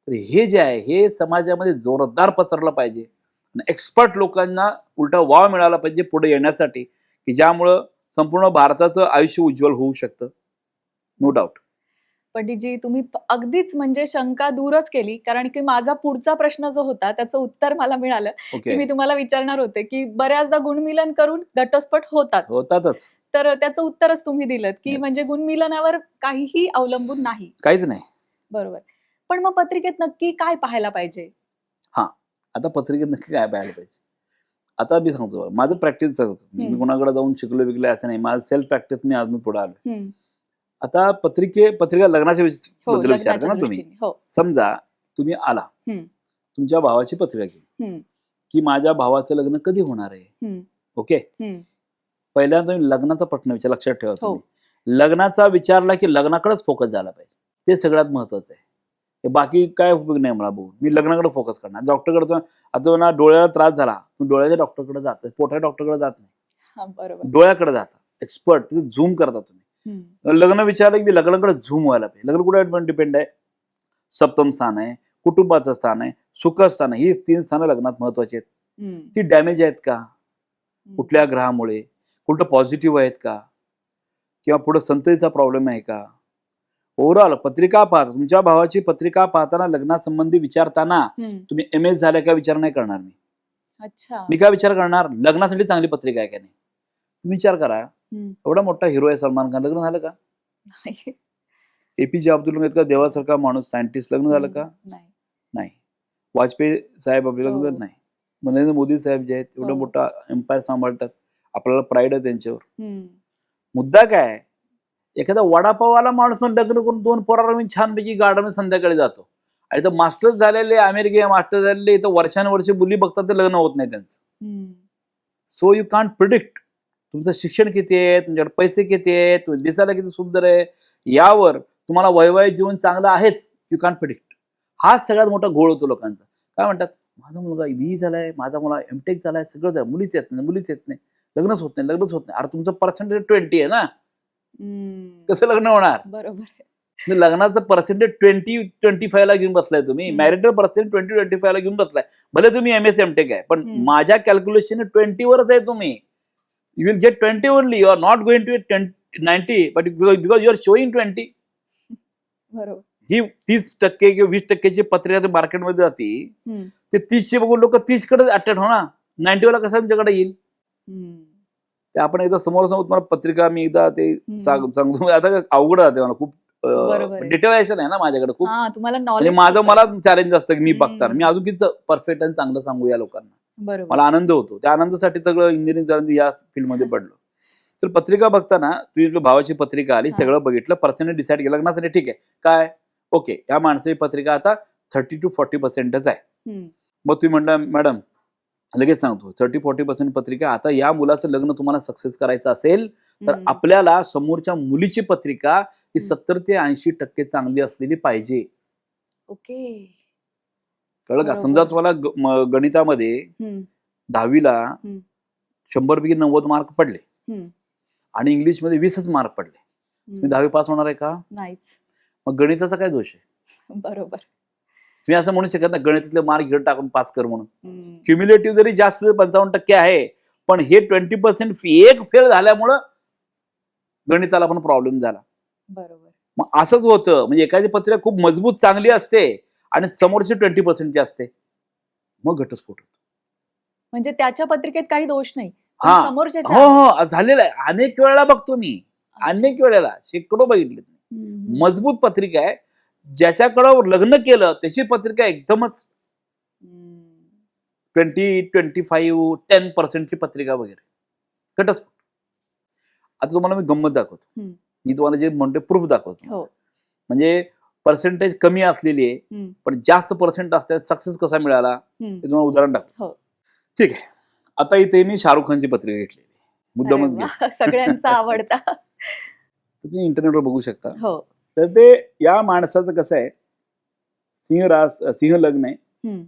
तर हे जे आहे हे समाजामध्ये जोरदार पसरलं पाहिजे, आणि एक्सपर्ट लोकांना उलटा वाव मिळाला पाहिजे पुढे येण्यासाठी, की ज्यामुळं संपूर्ण भारताचं आयुष्य उज्ज्वल होऊ शकतं. No doubt. पंडितजी, तुम्ही अगदीच म्हणजे शंका दूरच केली, कारण की माझा पुढचा प्रश्न जो होता त्याचं उत्तर मला मिळालं. की मी तुम्हाला विचारणार होते की बऱ्याचदा गुणमिलन करून घटस्फोट होतातच, तर त्याचं उत्तरच तुम्ही दिलं की म्हणजे गुणमिलनावर काहीही अवलंबून नाही, काहीच नाही. बरोबर. पण मग पत्रिकेत नक्की काय पाहायला पाहिजे? आता पत्रिकेत नक्की काय पाहायला पाहिजे, आता मी सांगतो, माझं प्रॅक्टिस सांगतो. मी कोणाकडे जाऊन शिकलो विकलो असं नाही, माझं सेल्फ प्रॅक्टिस मी अजून पुढे आलो. आता पत्रिका लग्नाच्या बद्दल विचारता ना तुम्ही. समजा तुम्ही आला, तुमच्या भावाची पत्रिका घेऊन की माझ्या भावाचं लग्न कधी होणार आहे. ओके, पहिल्यांदा तुम्ही लग्नाचा प्रश्न विचार, लक्षात ठेवा. तुम्ही लग्नाचा विचारला की लग्नाकडेच फोकस झाला पाहिजे, ते सगळ्यात महत्वाचं आहे. बाकी काय उपयोग नाही मला बघून, मी लग्नाकडे फोकस करणार. डॉक्टरकडे आता ना डोळ्याला त्रास झाला, डोळ्याच्या डॉक्टरकडे जात, पोटाच्या डॉक्टरकडे जात नाही, डोळ्याकडे जाता. एक्सपर्ट तिथे झूम करता तुम्ही. लग्न विचारलं की लग्नाकडे झूम व्हायला पाहिजे. लग्न कुठे डिपेंड आहे, सप्तम स्थान आहे, कुटुंबाचं स्थान आहे, सुखस्थान आहे. ही 3 स्थानं लग्नात महत्वाची आहेत. ती डॅमेज आहेत का कुठल्या ग्रहामुळे, कुठं पॉझिटिव्ह आहेत का, किंवा पुढे संततीचा प्रॉब्लेम आहे का. ओव्हरऑल पत्रिका पाहता, तुमच्या भावाची पत्रिका पाहताना लग्नासंबंधी विचारताना तुम्ही MS झाल्या का विचार नाही करणार मी. मी काय विचार करणार, लग्नासाठी चांगली पत्रिका आहे का नाही. तुम्ही विचार करा, एवढा मोठा हिरो आहे सलमान खान, लग्न झालं का. APJ अब्दुल कलाम इतका देवासारखा माणूस, सायंटिस्ट, लग्न झालं का नाही. वाजपेयी साहेब आपले लग्न नाही. नरेंद्र मोदी साहेब जे आहेत एवढा मोठा एम्पायर सांभाळतात, आपल्याला प्राईड आहे त्यांच्यावर. मुद्दा काय, एखादा वडापाववाला माणूस पण लग्न करून 2 पोरांना छानपैकी गार्डन संध्याकाळी जातो, आणि इथं मास्टर्स झालेले, अमेरिकेत मास्टर झालेले, इथं वर्षानुवर्षे मुली बघतात ते लग्न होत नाही त्यांचं. सो यू कांट प्रिडिक्ट तुमचं शिक्षण किती आहे, तुमच्याकडे पैसे किती आहेत, तुम्ही दिसायला किती सुंदर आहे, यावर तुम्हाला वैवाहिक जीवन चांगलं आहेच, यू कांट प्रिडिक्ट. हा सगळ्यात मोठा घोळ होतो लोकांचा. काय म्हणतात, माझा मुलगा BE झालाय, माझा मुलगा MTech झालाय, सगळं झालं, मुलीच येत नाही, लग्नच होत नाही. अरे तुमचं पर्सेंटेज 20 आहे ना, कसं लग्न होणार. बरोबर. लग्नाचं पर्सेंटेज 20-25 ला घेऊन बसलाय तुम्ही, मॅरिटल पर्सेंटेज 20-25 ला घेऊन बसलाय. भले तुम्ही MS MTech आहे, पण माझ्या कॅल्क्युलेशन 20 वरच आहे. तुम्ही you will get 20 only, you are not going to get 90, but because you are showing 20. बरोबर. जी 30% किंवा 20%ची पत्रिका मार्केटमध्ये जाते हम्म. ते 30ची बघून लोक 30 कडे अट्रॅक्ट होणार. 90 वाला कसा तुमच्याकडे येईल. हम्म. ते आपण एकदा समोर तुम्हाला पत्रिका मी एकदा ते हम्म. सांगतो. आता अवघड राहते मला खूप बरोबर आहे. डिटेलायझेशन आहे ना माझ्याकडे खूप. हा, तुम्हाला म्हणजे नॉलेज माझं मला चॅलेंज असतं की मी बघताना हम्म. मी अजून किती परफेक्ट आणि चांगलं सांगू या लोकांना. बरोबर. मला आनंद होतो. त्या आनंदासाठी सगळं इंजिनिअरिंग झालं या फील्डमध्ये पडलो. तर पत्रिका बघताना तुझ्या भावाची पत्रिका आली, हा. सगळं बघितलं, पर्सेंटेज डिसाईड केलं लग्नासाठी. ठीक आहे, काय ओके, या माणसाची पत्रिका आता 30 to 40% आहे. हम्म. मग तुम्ही म्हटलं मॅडम लगेच सांगतो 30-40% पत्रिका. आता या मुलाचं लग्न तुम्हाला सक्सेस करायचं असेल तर हम्म. आपल्याला समोरच्या मुलीची पत्रिका ही हम्म. 70 ते 80% चांगली असलेली पाहिजे. ओके. कळलं का. बरोबर. समजा तुम्हाला गणितामध्ये हम्म. 10वीला हम्म. 100 पैकी 90 मार्क पडले हम्म. आणि इंग्लिशमध्ये 20च मार्क पडले, तुम्ही 10वी पास होणार आहे का. नाहीच. मग गणिताचा काय दोष आहे. बरोबर. तुम्ही असं म्हणू शकत ना गणितातले मार्क घेऊन टाकून पास कर म्हणून. हम्म. क्युम्युलेटिव्ह जरी जास्त 55% आहे पण हे 20% एक फेल झाल्यामुळं गणिताला पण प्रॉब्लेम झाला. बरोबर. मग असंच होतं. म्हणजे एखादी पत्रिका खूप मजबूत चांगली असते आणि समोरची 20% असते, मग घटस्फोट होतो. म्हणजे त्याच्या पत्रिकेत काही दोष नाही, पण हा, समोरच्याच्या हो हो झालेलं आहे. अनेक वेळेला बघतो मी, अनेक वेळेला शेकडो बघितले. हम्म. मजबूत पत्रिका आहे, ज्याच्याकडं लग्न केलं त्याची पत्रिका एकदमच हम्म. 20-25-10% पत्रिका वगैरे घटस्फोट. आता तुम्हाला मी गंमत दाखवतो. हम्म. मी तुम्हाला जे म्हणतो प्रूफ दाखवतो. हो. म्हणजे पर्सेंटेज कमी असलेली आहे हम्म. पण जास्त पर्सेंट असते, सक्सेस कसा मिळाला हम्म. ते तुम्हाला उदाहरण दाखवतो. हो. ठीक आहे. आता इथे मी शाहरुख खानची पत्रिका घेतलेली, मुद्दामच अरे घेतली. वा, सगळ्यांचा आवडता. तुम्ही इंटरनेटवर बघू शकता. हो. तर ते या माणसाचं कसं आहे, सिंह लग्न आहे हम्म.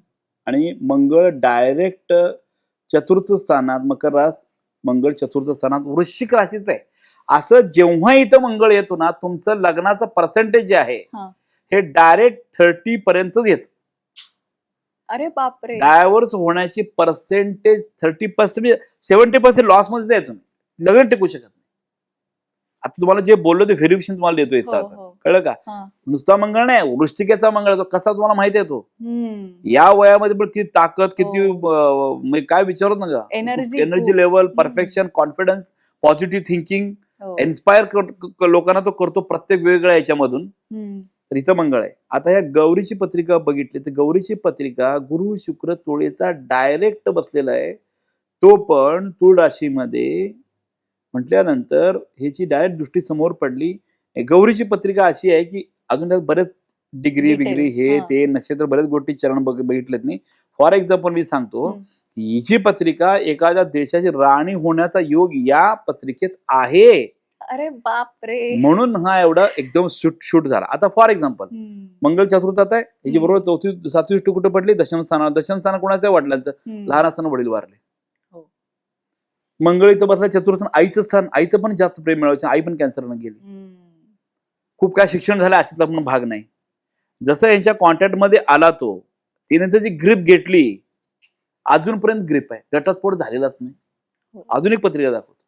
आणि मंगळ डायरेक्ट चतुर्थ स्थानात, मकर रास मंगळ चतुर्थ स्थानात वृश्चिक राशीच आहे. असं जेव्हा इथं मंगळ येतो ना, तुमचं लग्नाचं पर्सेंटेज जे आहे हा. हे डायरेक्ट 30 पर्यंतच येतं. अरे बापरे. डायव्हर्स होण्याची पर्सेंटेज 30%, 70% लॉस मध्येच आहे. तुम्ही लग्न टिकू शकत नाही. आता तुम्हाला जे बोललो ते व्हेरिफिकेशन तुम्हाला देतो हो, येतं आता. हो. कळलं का. हा. नुसता मंगळ नाही, वृश्चिकेचा मंगळ येतो कसा तुम्हाला माहिती आहे तो. हम्म. या वयामध्ये पण किती ताकद, किती हो. म्हणजे काय विचारत नका. Energy energy level, perfection, confidence, positive thinking, हो. इन्स्पायर लोकांना तो करतो प्रत्येक वेगवेगळ्या याच्यामधून. हम्म. तर इथं मंगळ आहे. आता या गौरीची पत्रिका बघितली तर गौरीची पत्रिका गुरु शुक्र तुळेचा डायरेक्ट बसलेला आहे. तो पण तुळ राशीमध्ये म्हटल्यानंतर ह्याची डायरेक्ट दृष्टी समोर पडली. गौरीची पत्रिका अशी आहे की अजून त्यात बरेच डिग्री Details, बिग्री हे हा. ते नक्षत्र बरेच गोष्टी चरण बघितलेत मी. फॉर एक्झाम्पल मी सांगतो, हम्म. हिची पत्रिका एखाद्या देशाची राणी होण्याचा योग या पत्रिकेत आहे. अरे बापरे. म्हणून हा एवढा एकदम शूट झाला. आता फॉर एक्झाम्पल हम्म. मंगळ चतुर्थात आहे, याची हम्म. बरोबर 4थी 7वी दृष्टी कुठे पडली, दशम स्थान कोणाचं आहे, वडिलांचं. हम्म. लहान असताना वडील वारले. हो. मंगळ इथं बसला चतुर्थ स्थान, आईचं स्थान, आईचं पण जास्त प्रेम मिळवायचं, आई पण कॅन्सरनं गेली. हम्म. खूप काय शिक्षण झालं अशातला पण भाग नाही. जसं यांच्या कॉन्टॅक्ट मध्ये आला तो, तिने त्याची ग्रीप घेतली, अजूनपर्यंत ग्रीप आहे, घटस्फोट झालेलाच नाही. हो. अजून एक पत्रिका दाखवतो,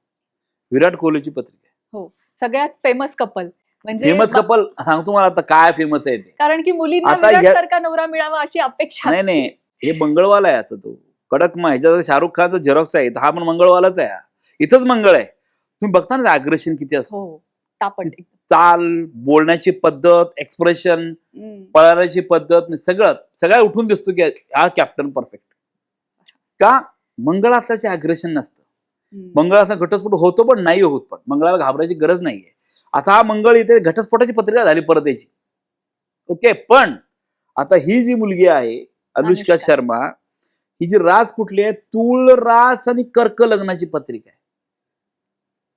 विराट कोहलीची पत्रिका. हो, सगळ्यात फेमस कपल. म्हणजे फेमस कपल सांगतो मला आता काय फेमस आहे ते. कारण की मुलींना आता विराट या- सारखा नवरा मिळावा अशी अपेक्षा नाही असते. नाही, हे मंगळवाला आहे असं तो कडक. मग ह्याच्यात शाहरुख खानचा झेरॉक्स आहे, हा पण मंगळवालाच आहे. इथंच मंगळ आहे. तुम्ही बघता ना अग्रेशन किती असतं, हो, तापट. चाल, बोलण्याची पद्धत, एक्सप्रेशन, हम्म. पळण्याची पद्धत, सगळ्या उठून दिसतो की हा कॅप्टन परफेक्ट. का मंगळ असल्याचे अग्रेशन नसतं. हम्म. मंगळाचा घटस्फोट होतो पण नाही होत, पण मंगळाला घाबरायची गरज नाहीये. आता हा मंगळ इथे घटस्फोटाची पत्रिका झाली परत याची. ओके, पण आता ही जी मुलगी आहे अनुष्का अनुष्का. शर्मा, ही जी रास कुठली आहे, तूळ रास आणि कर्क लग्नाची पत्रिका आहे.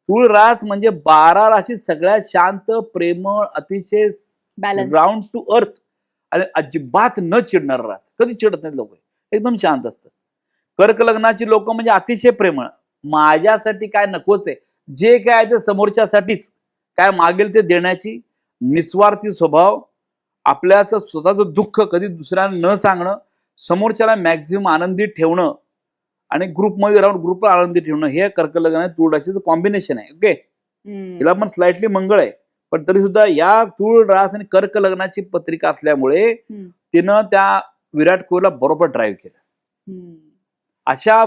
तूळ रास म्हणजे 12 राशी सगळ्यात शांत, प्रेमळ, अतिशय बॅलन्स. ग्राउंड टू अर्थ आणि अजिबात न चिडणार रास. कधी चिडत नाहीत लोक, एकदम शांत असतं. कर्क लग्नाची लोक म्हणजे अतिशय प्रेमळ, माझ्यासाठी काय नकोच आहे, जे काय आहे ते समोरच्यासाठीच, काय मागेल ते देण्याची, निस्वार्थी स्वभाव, आपल्याचं स्वतःचं दुःख कधी दुसऱ्यांना न सांगणं, समोरच्याला मॅक्झिमम आनंदी ठेवणं आणि ग्रुपमध्ये राहून ग्रुपला आनंदी ठेवणं, हे कर्क लग्न आणि तूळ राशीचं कॉम्बिनेशन आहे. ओके, हम्म. हिला पण स्लाइटली मंगळ आहे पण तरी सुद्धा या तूळ रास आणि कर्क लग्नाची पत्रिका असल्यामुळे तिनं त्या विराट कोहलीला बरोबर ड्राईव्ह केलं. अशा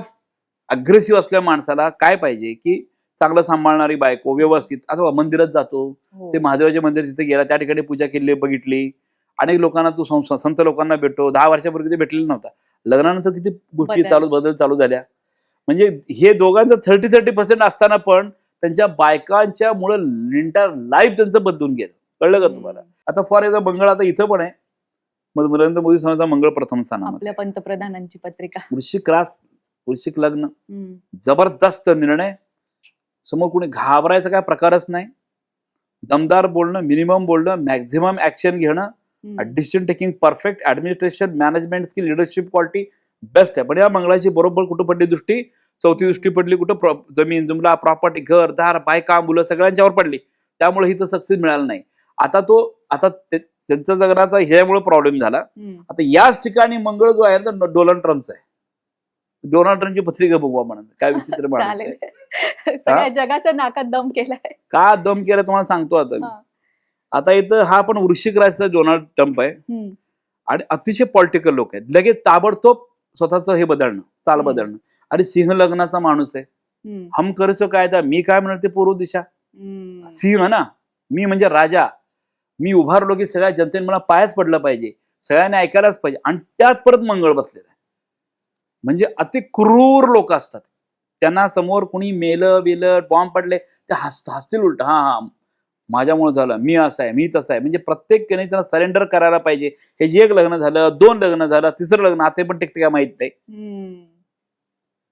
अग्रेसिव्ह असल्या माणसाला काय पाहिजे की चांगलं सांभाळणारी बायको, व्यवस्थित. आता मंदिरात जातो, ते महादेवाचे मंदिर तिथे गेला, त्या ठिकाणी पूजा केली, बघितली. अनेक लोकांना तू संत लोकांना भेटतो. 10 वर्षापूर्वी ते भेटलेला नव्हता. लग्नानंतर किती गोष्टी बदल चालू झाल्या. म्हणजे हे दोघांचं 30% असताना पण त्यांच्या बायकांच्या मुळे इंटायर लाईफ त्यांचं बदलून गेलं. कळलं का तुम्हाला? आता फॉर एक्झाम्पल मंगळ आता इथं पण आहे. नरेंद्र मोदी साहेबांचा मंगळ प्रथम स्थानामध्ये. आपल्या पंतप्रधानांची पत्रिका. वृश्चिक रास, वृश्चिक लग्न, जबरदस्त निर्णय. समोर कोणी घाबरायचा काय प्रकारच नाही. दमदार बोलणं, मिनिमम बोलणं, मॅक्झिमम ऍक्शन घेणं, decision taking perfect, administration, management skill, leadership quality best आहे. पण या मंगळाची बरोबर कुठं पडली दृष्टी? चौथी दृष्टी पडली कुठं? जमीन जुमला, प्रॉपर्टी, घर दार, बायका, मुलं सगळ्यांच्यावर पडली. त्यामुळे ही तर सक्सेस मिळाला नाही. आता त्यांचा जगण्याचा ह्यामुळे प्रॉब्लेम झाला. आता याच ठिकाणी मंगळ जो आहे ना, डोनाल्ड ट्रम्पचा आहे. डोनाल्ड ट्रम्पची पत्रिका बघू आपण. काय विचित्र माणूस आहे. सगळ्या जगाच्या नाकात दम केलाय. का दम केला तुम्हाला सांगतो आता. आता इथं हा पण वृश्चिक राशीचा डोनाल्ड ट्रम्प आहे आणि अतिशय पॉलिटिकल लोक आहेत. लगेच ताबडतोब स्वतःच हे बदलणं, चाल बदलणं. आणि सिंह लग्नाचा माणूस आहे. हम करसो काय तर मी काय म्हणते पूर्व दिशा. सिंह ना, मी म्हणजे राजा. मी उभारलो की सगळ्या जनतेने मला पायच पडलं पाहिजे, सगळ्यांनी ऐकायलाच पाहिजे. आणि त्यात परत मंगळ बसलेला आहे. म्हणजे अति क्रूर लोक असतात. त्यांना समोर कुणी मेलं बेलं, बॉम्ब पडले, ते हसतील उलट. हा माझ्यामुळे झालं, मी असं आहे, मी तसं आहे. म्हणजे प्रत्येक त्यांना सरेंडर करायला पाहिजे. हे जे एक लग्न झालं, 2 लग्न झालं, 3रं लग्न, आता पण टिकते का माहित नाही.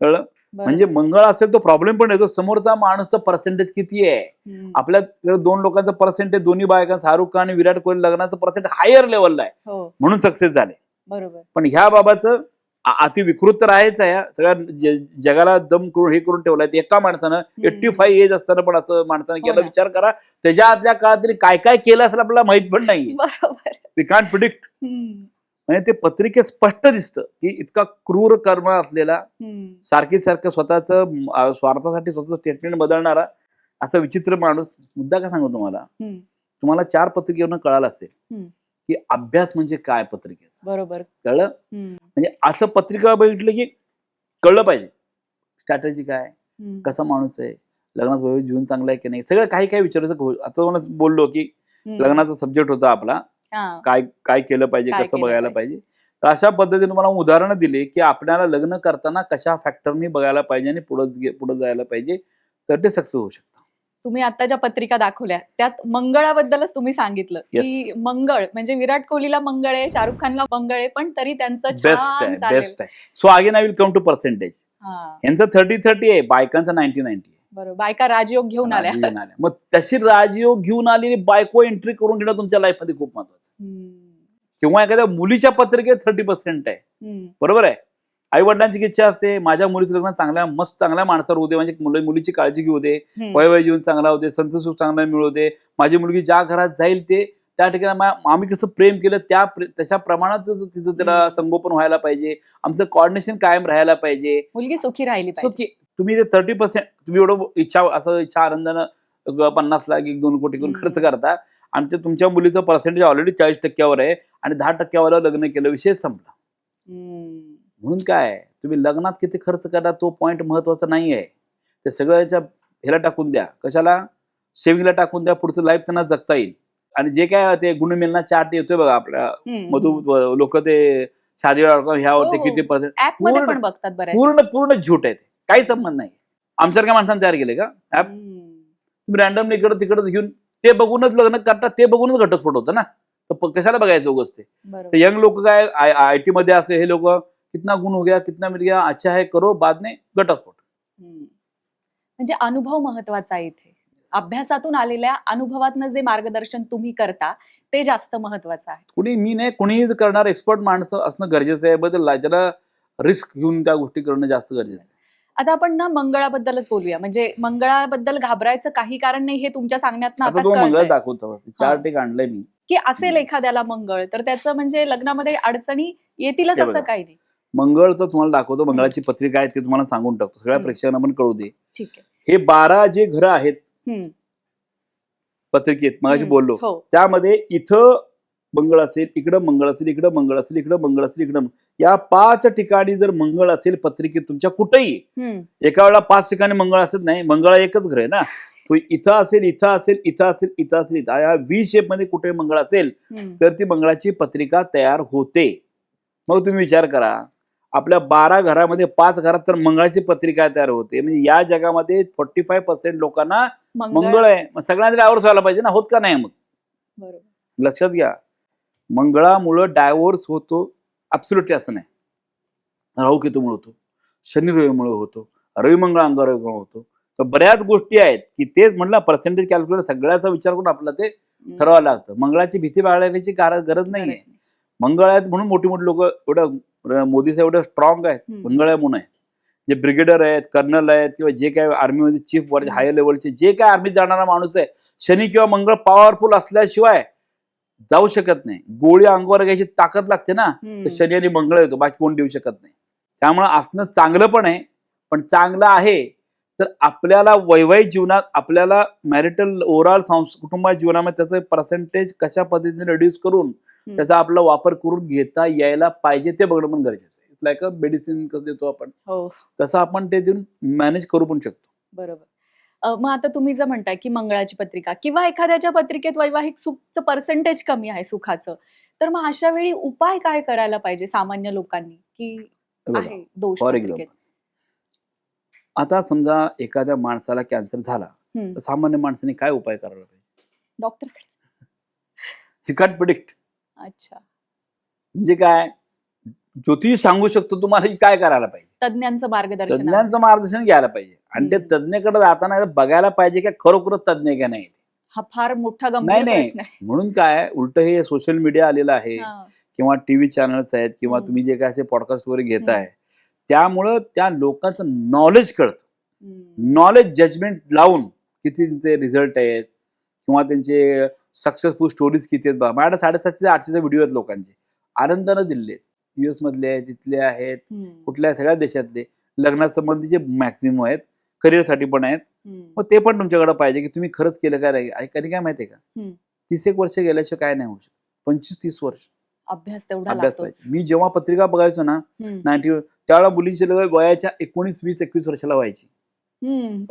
कळलं? म्हणजे मंगळ असेल तो प्रॉब्लेम पण येतो. समोरचा माणूसचा पर्सेंटेज किती आहे. आपल्या 2 लोकांचं पर्सेंटेज, दोन्ही बायका, शाहरुख खान आणि विराट कोहली लग्नाचं पर्सेंटेज हायर लेवलला आहे, म्हणून सक्सेस झाले. बरोबर. पण ह्या बाबाचं अति विकृत तर आहेच आहे. सगळ्या जगाला दम करून हे करून ठेवलाय. एका माणसानं 85 एज असताना पण असं माणसानं केला. विचार करा त्याच्या आतल्या काळात तरी काय काय केलं असेल आपल्याला माहित पण नाही. We can't predict. म्हणजे ते पत्रिकेत स्पष्ट दिसतं की इतका क्रूर कर्म असलेला, सारखं स्वतःच स्वार्थासाठी स्वतःच स्टेटमेंट बदलणारा असा विचित्र माणूस. मुद्दा काय सांगू तुम्हाला 4 पत्रिकेवरून कळालं असेल की अभ्यास म्हणजे काय पत्रिकेचा. बरोबर. कळलं? म्हणजे असं पत्रिका बघितलं की कळलं पाहिजे स्ट्रॅटेजी काय, कसा माणूस आहे, लग्नाचं वैवाहिक जीवन चांगलं आहे की नाही, सगळं काही काही विचारायचं. आता मला बोललो की लग्नाचा सब्जेक्ट होता आपला, काय काय केलं पाहिजे, कसं बघायला पाहिजे. तर अशा पद्धतीने मला उदाहरणं दिली की आपल्याला लग्न करताना कशा फॅक्टरनी बघायला पाहिजे आणि पुढे जायला पाहिजे, तर ते सक्सेस होऊ शकतं. तुम्ही आता ज्या पत्रिका दाखवल्या त्यात मंगळाबद्दलच तुम्ही सांगितलं की मंगळ म्हणजे विराट कोहलीला मंगळ आहे, शाहरुख खानला मंगळ आहे, पण तरी त्यांचं बेस्ट आहे. So again I will come to percentage. यांचं 30-30 आहे, बायकांचं 90-90 आहे. बरोबर. बायका राजयोग घेऊन आल्या. मग तशी राजयोग घेऊन आलेली बायको एंट्री करून घेणं तुमच्या लाईफ मध्ये खूप महत्वाचं. किंवा एखाद्या मुलीच्या पत्रिकेत 30% आहे. बरोबर आहे. आई वडिलांची इच्छा असते माझ्या मुलीचं लग्न चांगल्या माणसावर होऊ दे, म्हणजे मुलीची काळजी घेऊ दे, वैवाहिक जीवन चांगला होते, संतसुख चांगला मिळू दे, माझी मुलगी ज्या घरात जाईल ते त्या ठिकाणी आम्ही कसं प्रेम केलं तशा प्रमाणात तिचं त्याला संगोपन व्हायला पाहिजे, आमचं कॉर्डिनेशन कायम राहायला पाहिजे, मुलगी सुखी राहिली पाहिजे. तुम्ही ते 30% तुम्ही एवढं इच्छा आनंदानं 50 लाख 1-2 कोटी करून खर्च करता, आणि तुमच्या मुलीचं पर्सेंटेज ऑलरेडी 40% आहे आणि 10% लग्न केलं, विषय संपला. म्हणून काय तुम्ही लग्नात किती खर्च करा तो पॉइंट महत्वाचा नाही आहे. ते सगळ्याच्या ह्याला टाकून द्या, कशाला, सेव्हिंगला टाकून द्या. पुढचं लाईफ त्यांना जगता येईल. आणि जे काय ते गुणमेलना चार्ट येतोय बघा आपल्या मधू लोक ते शादी ह्या होते किती पर्सेंट पूर्ण झूट आहे. ते काही संबंध नाही. आमच्यासारख्या माणसाने तयार केले का ऍप? तुम्ही रॅन्डमली इकडं तिकडं घेऊन ते बघूनच लग्न करतात, ते बघूनच घटस्फोट होतं ना. तर कशाला बघायचं उगाच ते यंग लोक काय IT मध्ये असले हे लोक कितना गुण हो गया, कितना मिल गया, अच्छा है करो, बाद में घटस्फोट. म्हणजे अनुभव महत्वाचा आहे इथे. अभ्यासातून आलेल्या अनुभवातनं जे मार्गदर्शन तुम्ही करता ते जास्त महत्वाचं आहे. मी नाही, कुणीही करणार एक्सपर्ट माणसं असणं गरजेचं आहे. बदल ज्याला रिस्क घेऊन त्या गोष्टी करणं जास्त गरजेचं आहे. आता आपण ना मंगळाबद्दलच बोलूया. म्हणजे मंगळाबद्दल घाबरायचं काही कारण नाही हे तुमच्या सांगण्यात मंगळ दाखवतो. चार्ट एक आणलंय मी की असेल एखाद्याला मंगळ तर त्याचं म्हणजे लग्नामध्ये अडचणी येतीलच असं काही नाही. मंगळचं तुम्हाला दाखवतो. मंगळाची पत्रिका आहे ते तुम्हाला सांगून टाकतो, सगळ्या प्रेक्षकांना पण कळू दे. ठीक आहे. हे 12 जे घरं आहेत पत्रिकेत मगाशी हम्म. बोललो, हो. त्यामध्ये इथं मंगळ असेल, इकडं मंगळ असेल, इकडं मंगळ असेल, इकडं मंगळ असेल, इकडं या 5 ठिकाणी जर मंगळ असेल पत्रिकेत तुमच्या कुठेही, हम्म. एका वेळेला 5 ठिकाणी मंगळ असत नाही, मंगळ एकच ग्रह आहे ना, तो इथं असेल, इथं असेल, इथं असेल, इथं असेल, इथं या व्ही शेप मध्ये कुठे मंगळ असेल हम्म. तर ती मंगळाची पत्रिका तयार होते. मग तुम्ही विचार करा, आपल्या 12 घरामध्ये 5 घरात तर मंगळाची पत्रिका तयार होते, म्हणजे या जगामध्ये 45% लोकांना मंगळ आहे. मग सगळ्यांना डायव्होर्स व्हायला पाहिजे ना, होत का नाही? मग बरोबर. लक्षात घ्या, मंगळामुळं डायव्होर्स होतो ऍब्सोल्युटली असं नाही. राहू केतूमुळे होतो, शनी रवीमुळे होतो, रवी मंगळ अंगारमुळे होतो. तर बऱ्याच गोष्टी आहेत की तेच म्हटलं, पर्सेंटेज कॅल्क्युलेटर सगळ्याचा विचार करून आपल्याला ते ठरवावं लागतं. मंगळाची भीती बाळगण्याची गरज नाहीये. मंगळ आहेत म्हणून मोठी मोठी लोक एवढं मोदी साहेब एवढं स्ट्रॉंग आहेत, मंगळ आहे म्हणून आहे. जे ब्रिगेडर आहेत, कर्नल आहेत, किंवा जे काय आर्मीमध्ये चीफ वर हायर लेवलचे जे काय आर्मीत जाणारा माणूस आहे, शनी किंवा मंगळ पॉवरफुल असल्याशिवाय जाऊ शकत नाही. गोळी अंगावर घ्यायची ताकद लागते ना, तर शनी आणि मंगळ येतो, बाकी कोण देऊ शकत नाही. त्यामुळे असणं चांगलं पण आहे, पण चांगलं आहे तर आपल्याला वैवाहिक जीवनात, आपल्याला मॅरिटल ओव्हरऑल कुटुंबाच्या जीवनामध्ये त्याचं पर्सेंटेज कशा पद्धतीने रिड्यूस करून त्याचा आपला वापर करून घेता यायला पाहिजे ते बघणं पण गरजेचं आहे. इट्स लाईक अ मेडिसिन कसं देतो आपण, तसं आपण ते देऊन मॅनेज करू पण शकतो. बरोबर. मग आता तुम्ही जर म्हणताय की मंगळाची पत्रिका किंवा एखाद्याच्या पत्रिकेत वैवाहिक सुखचं पर्सेंटेज कमी आहे सुखाचं, तर मग अशा वेळी उपाय काय करायला पाहिजे सामान्य लोकांनी, की आहे दोष फॉर पत्रिकेत? एक्झाम्पल, आता समजा एखाद्या माणसाला कॅन्सर झाला, तर सामान्य माणसाने काय उपाय करायला पाहिजे? डॉक्टरकडे. He can predict. अच्छा. म्हणजे काय, ज्योतिष सांगू शकतो तुम्हाला की काय करायला पाहिजे. तज्ञांचं मार्गदर्शन. तज्ञांचं मार्गदर्शन घ्यायला पाहिजे, आणि ते तज्ञकडे जाताना बघायला पाहिजे की खरोखरच तज्ञ आहे का नाही. हा फार मोठा नाही गंभीर नाही, प्रश्न आहे. म्हणून काय उलट हे सोशल मीडिया आलेलं आहे, किंवा टीव्ही चॅनल्स आहेत, किंवा तुम्ही जे काय असे पॉडकास्ट वगैरे घेताय, त्यामुळं त्या लोकांचं नॉलेज कळतं. नॉलेज जजमेंट लावून किती त्यांचे रिझल्ट आहेत, किंवा त्यांचे सक्सेसफुल स्टोरीज किती आहेत. माझ्याकडे 750-800 व्हिडिओ आहेत लोकांचे, आनंदानं दिले. US मधले आहेत, तिथले आहेत, कुठल्या सगळ्या देशातले, लग्नासंबंधीचे मॅक्सिमम आहेत, करिअरसाठी पण आहेत. मग ते पण तुमच्याकडे पाहिजे की तुम्ही खरंच केलं काय नाही. कधी काय माहितीये का, 30 वर्ष गेल्याशिवाय काय नाही होऊ शकत. 25-30 वर्ष अभ्यास तेवढा अभ्यास लागतोच. पाहिजे. मी जेव्हा पत्रिका बघायचो ना 90, त्यावेळेला मुलींची लग्न वयाच्या 19, 20, 21 वर्षाला व्हायची.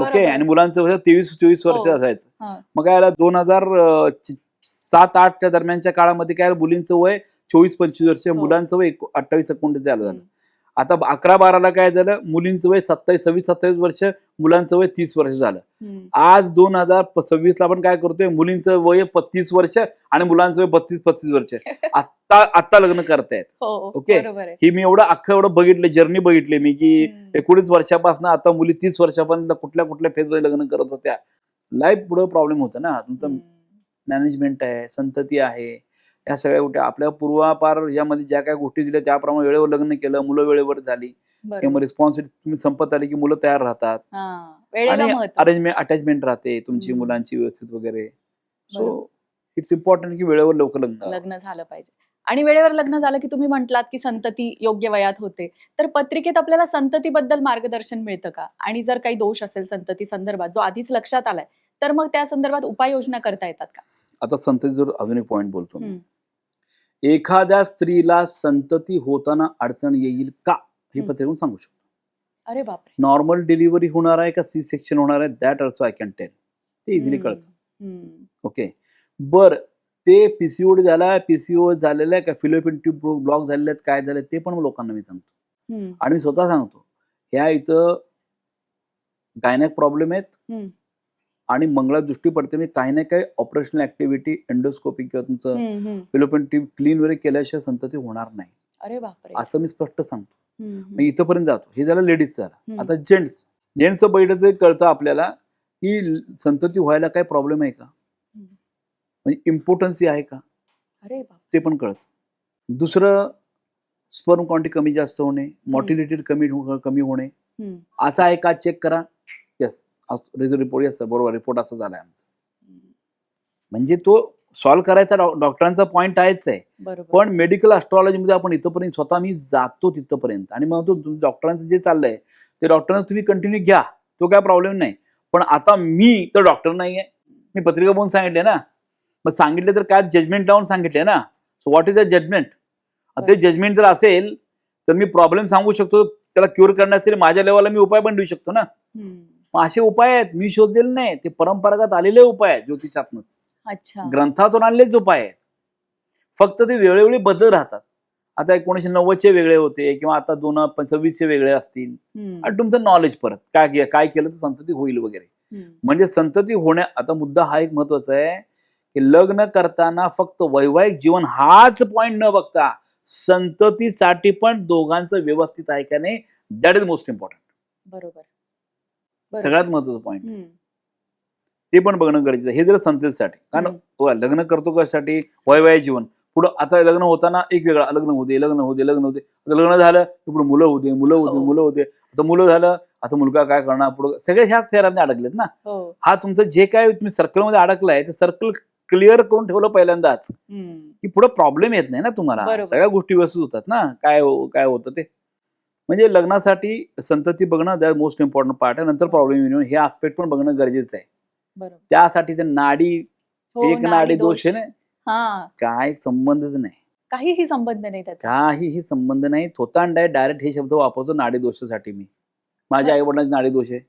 ओके, आणि मुलांचं वय 23-24 वर्ष असायचं. मग काय 2007-8 त्या दरम्यानच्या काळामध्ये काय मुलींचं वय 24-25 वर्ष, मुलांचं वय 28-29 झालं. आता 11-12ला काय झालं, मुलींचं वय 26-27 वर्ष, मुलांचं वय 30 वर्ष झालं. आज 2026ला आपण काय करतोय, मुलींचं वय 35 वर्ष आणि मुलांचं वय 32-35 वर्ष. आता लग्न करतायत. ओके, ही मी एवढं बघितलं, जर्नी बघितली मी, की 19 वर्षापासून आता मुली 30 वर्षापर्यंत कुठल्या कुठल्या फेजमध्ये लग्न करत होत्या. लाईफ पुढे प्रॉब्लेम होता ना, तुमचं मॅनेजमेंट आहे, संतती आहे, या सगळ्या गोष्टी आपल्या पूर्वापार यामध्ये ज्या काही गोष्टी दिल्या त्याप्रमाणे वेळेवर लग्न केलं, मुलं वेळेवर झाली, किंवा रिस्पॉन्सिबिलिटी तुम्ही संपत आली की मुलं तयार राहतात, आणि अरेंजमेंट अटॅचमेंट राहते तुमची मुलांची व्यवस्थित वगैरे. सो इट्स इम्पॉर्टंट की वेळेवर लवकर लग्न झालं पाहिजे. आणि वेळेवर लग्न झालं की तुम्ही म्हटलात की संतती योग्य वयात होते, तर पत्रिकेत आपल्याला संततीबद्दल मार्गदर्शन मिळतं का? आणि जर काही दोष असेल संतती संदर्भात जो आधीच लक्षात आलाय, तर मग त्या संदर्भात उपाययोजना करता येतात का? आता संततीवर अजून एक पॉइंट बोलतो मी. एखाद्या स्त्रीला संतती होताना अडचण येईल का, हे पत्रिकेतून सांगू शकतो. अरे बापरे. नॉर्मल डिलिव्हरी होणार आहे का सी सेक्शन होणार आहे, that also I can tell. ते इझिली कळतं. ओके, बर ते पीसीओडी झाला, पीसीओ झालेलं आहे का, फिलोपियन ट्यूब ब्लॉक झालेले आहेत, काय झालं ते पण लोकांना मी सांगतो. आणि मी स्वतः सांगतो, ह्या इथं गायनॅक प्रॉब्लेम आहेत, आणि मंगळा दृष्टी पडते, म्हणजे काही ना काही ऑपरेशनल ऍक्टिव्हिटी, एंडोस्कोपी किंवा तुमचं फिलोपियन ट्यूब क्लीन वगैरे केल्याशिवाय संतती होणार नाही. अरे बापरे, असं मी स्पष्ट सांगतो. मी इथंपर्यंत जातो. हे झालं लेडीज झाला. आता जेंट्स बैठक कळतं आपल्याला की संतती व्हायला काय प्रॉब्लेम आहे का, म्हणजे इम्पॉर्टन्सी आहे का, ते पण कळतं. दुसरं, स्पर्म क्वांटिटी कमी जास्त होणे, मॉर्टिलिटी कमी होणे, असं आहे का चेक करा. येस, रिपोर्ट, येस बरोबर, रिपोर्ट असा झालाय आमचा. म्हणजे तो सॉल्व्ह करायचा डॉक्टरांचा पॉइंट आहेच आहे. पण मेडिकल ॲस्ट्रॉलॉजी मध्ये आपण इथंपर्यंत स्वतः मी जातो तिथपर्यंत, आणि मग तो डॉक्टरांचं जे चाललंय ते डॉक्टरांना तुम्ही कंटिन्यू घ्या, तो काय प्रॉब्लेम नाही. पण आता मी तर डॉक्टर नाहीये, मी पत्रिका बघून सांगितले ना. मग सांगितले तर काय जजमेंट लावून सांगितले ना. So what is the judgement? ते जजमेंट जर असेल तर मी प्रॉब्लेम सांगू शकतो, त्याला क्युअर करण्यासाठी माझ्या लेवलला मी उपाय पण देऊ शकतो ना. मग असे उपाय आहेत, मी शोधलेले नाही, ते परंपरागत आलेले उपाय आहेत ज्योतिषातनच. अच्छा. ग्रंथातून आणलेच उपाय आहेत. फक्त ते वेळोवेळी बदल राहतात. आता 1990चे वेगळे होते किंवा आता 2026चे वेगळे असतील. आणि तुमचं नॉलेज परत काय केलं तर संतती होईल वगैरे. म्हणजे संतती होण्या, आता मुद्दा हा एक महत्वाचा आहे की लग्न करताना फक्त वैवाहिक जीवन हाच पॉइंट न बघता संततीसाठी पण दोघांचं व्यवस्थित आहे का नाही, दॅट इज मोस्ट इम्पॉर्टंट. बरोबर. सगळ्यात महत्वाचं पॉइंट ते पण बघणं गरजेचं आहे. हे जर संततीसाठी, कारण लग्न करतो कशासाठी, वैवाहिक जीवन. पुढं आता लग्न होताना एक वेगळा, लग्न होते लग्न झालं की पुढे मुलं होते आता मुलं झालं, आता मुलगा काय करणार, पुढे सगळे ह्याच फेऱ्यामध्ये अडकलेत ना. हा तुमचं जे काय तुम्ही सर्कलमध्ये अडकलाय ते सर्कल क्लिअर करून ठेवलं पहिल्यांदाच की पुढे प्रॉब्लेम येत नाही ना तुम्हाला. सगळ्या गोष्टी व्यवस्थित होतात ना. काय होतं ते म्हणजे लग्नासाठी संतती बघणं दॅट मोस्ट इम्पॉर्टंट पार्ट आहे. नंतर प्रॉब्लेम येऊन हे आस्पेक्ट पण बघणं गरजेचं आहे. त्यासाठी ते नाडी, एक नाडी दोष आहे ना, काय संबंधच नाही, काहीही संबंध नाही त्याचा, काहीही संबंध नाही. थोतांड आहे, डायरेक्ट हे शब्द वापरतो नाडी दोषासाठी. मी माझ्या आई वडिलांची नाडी दोष आहे,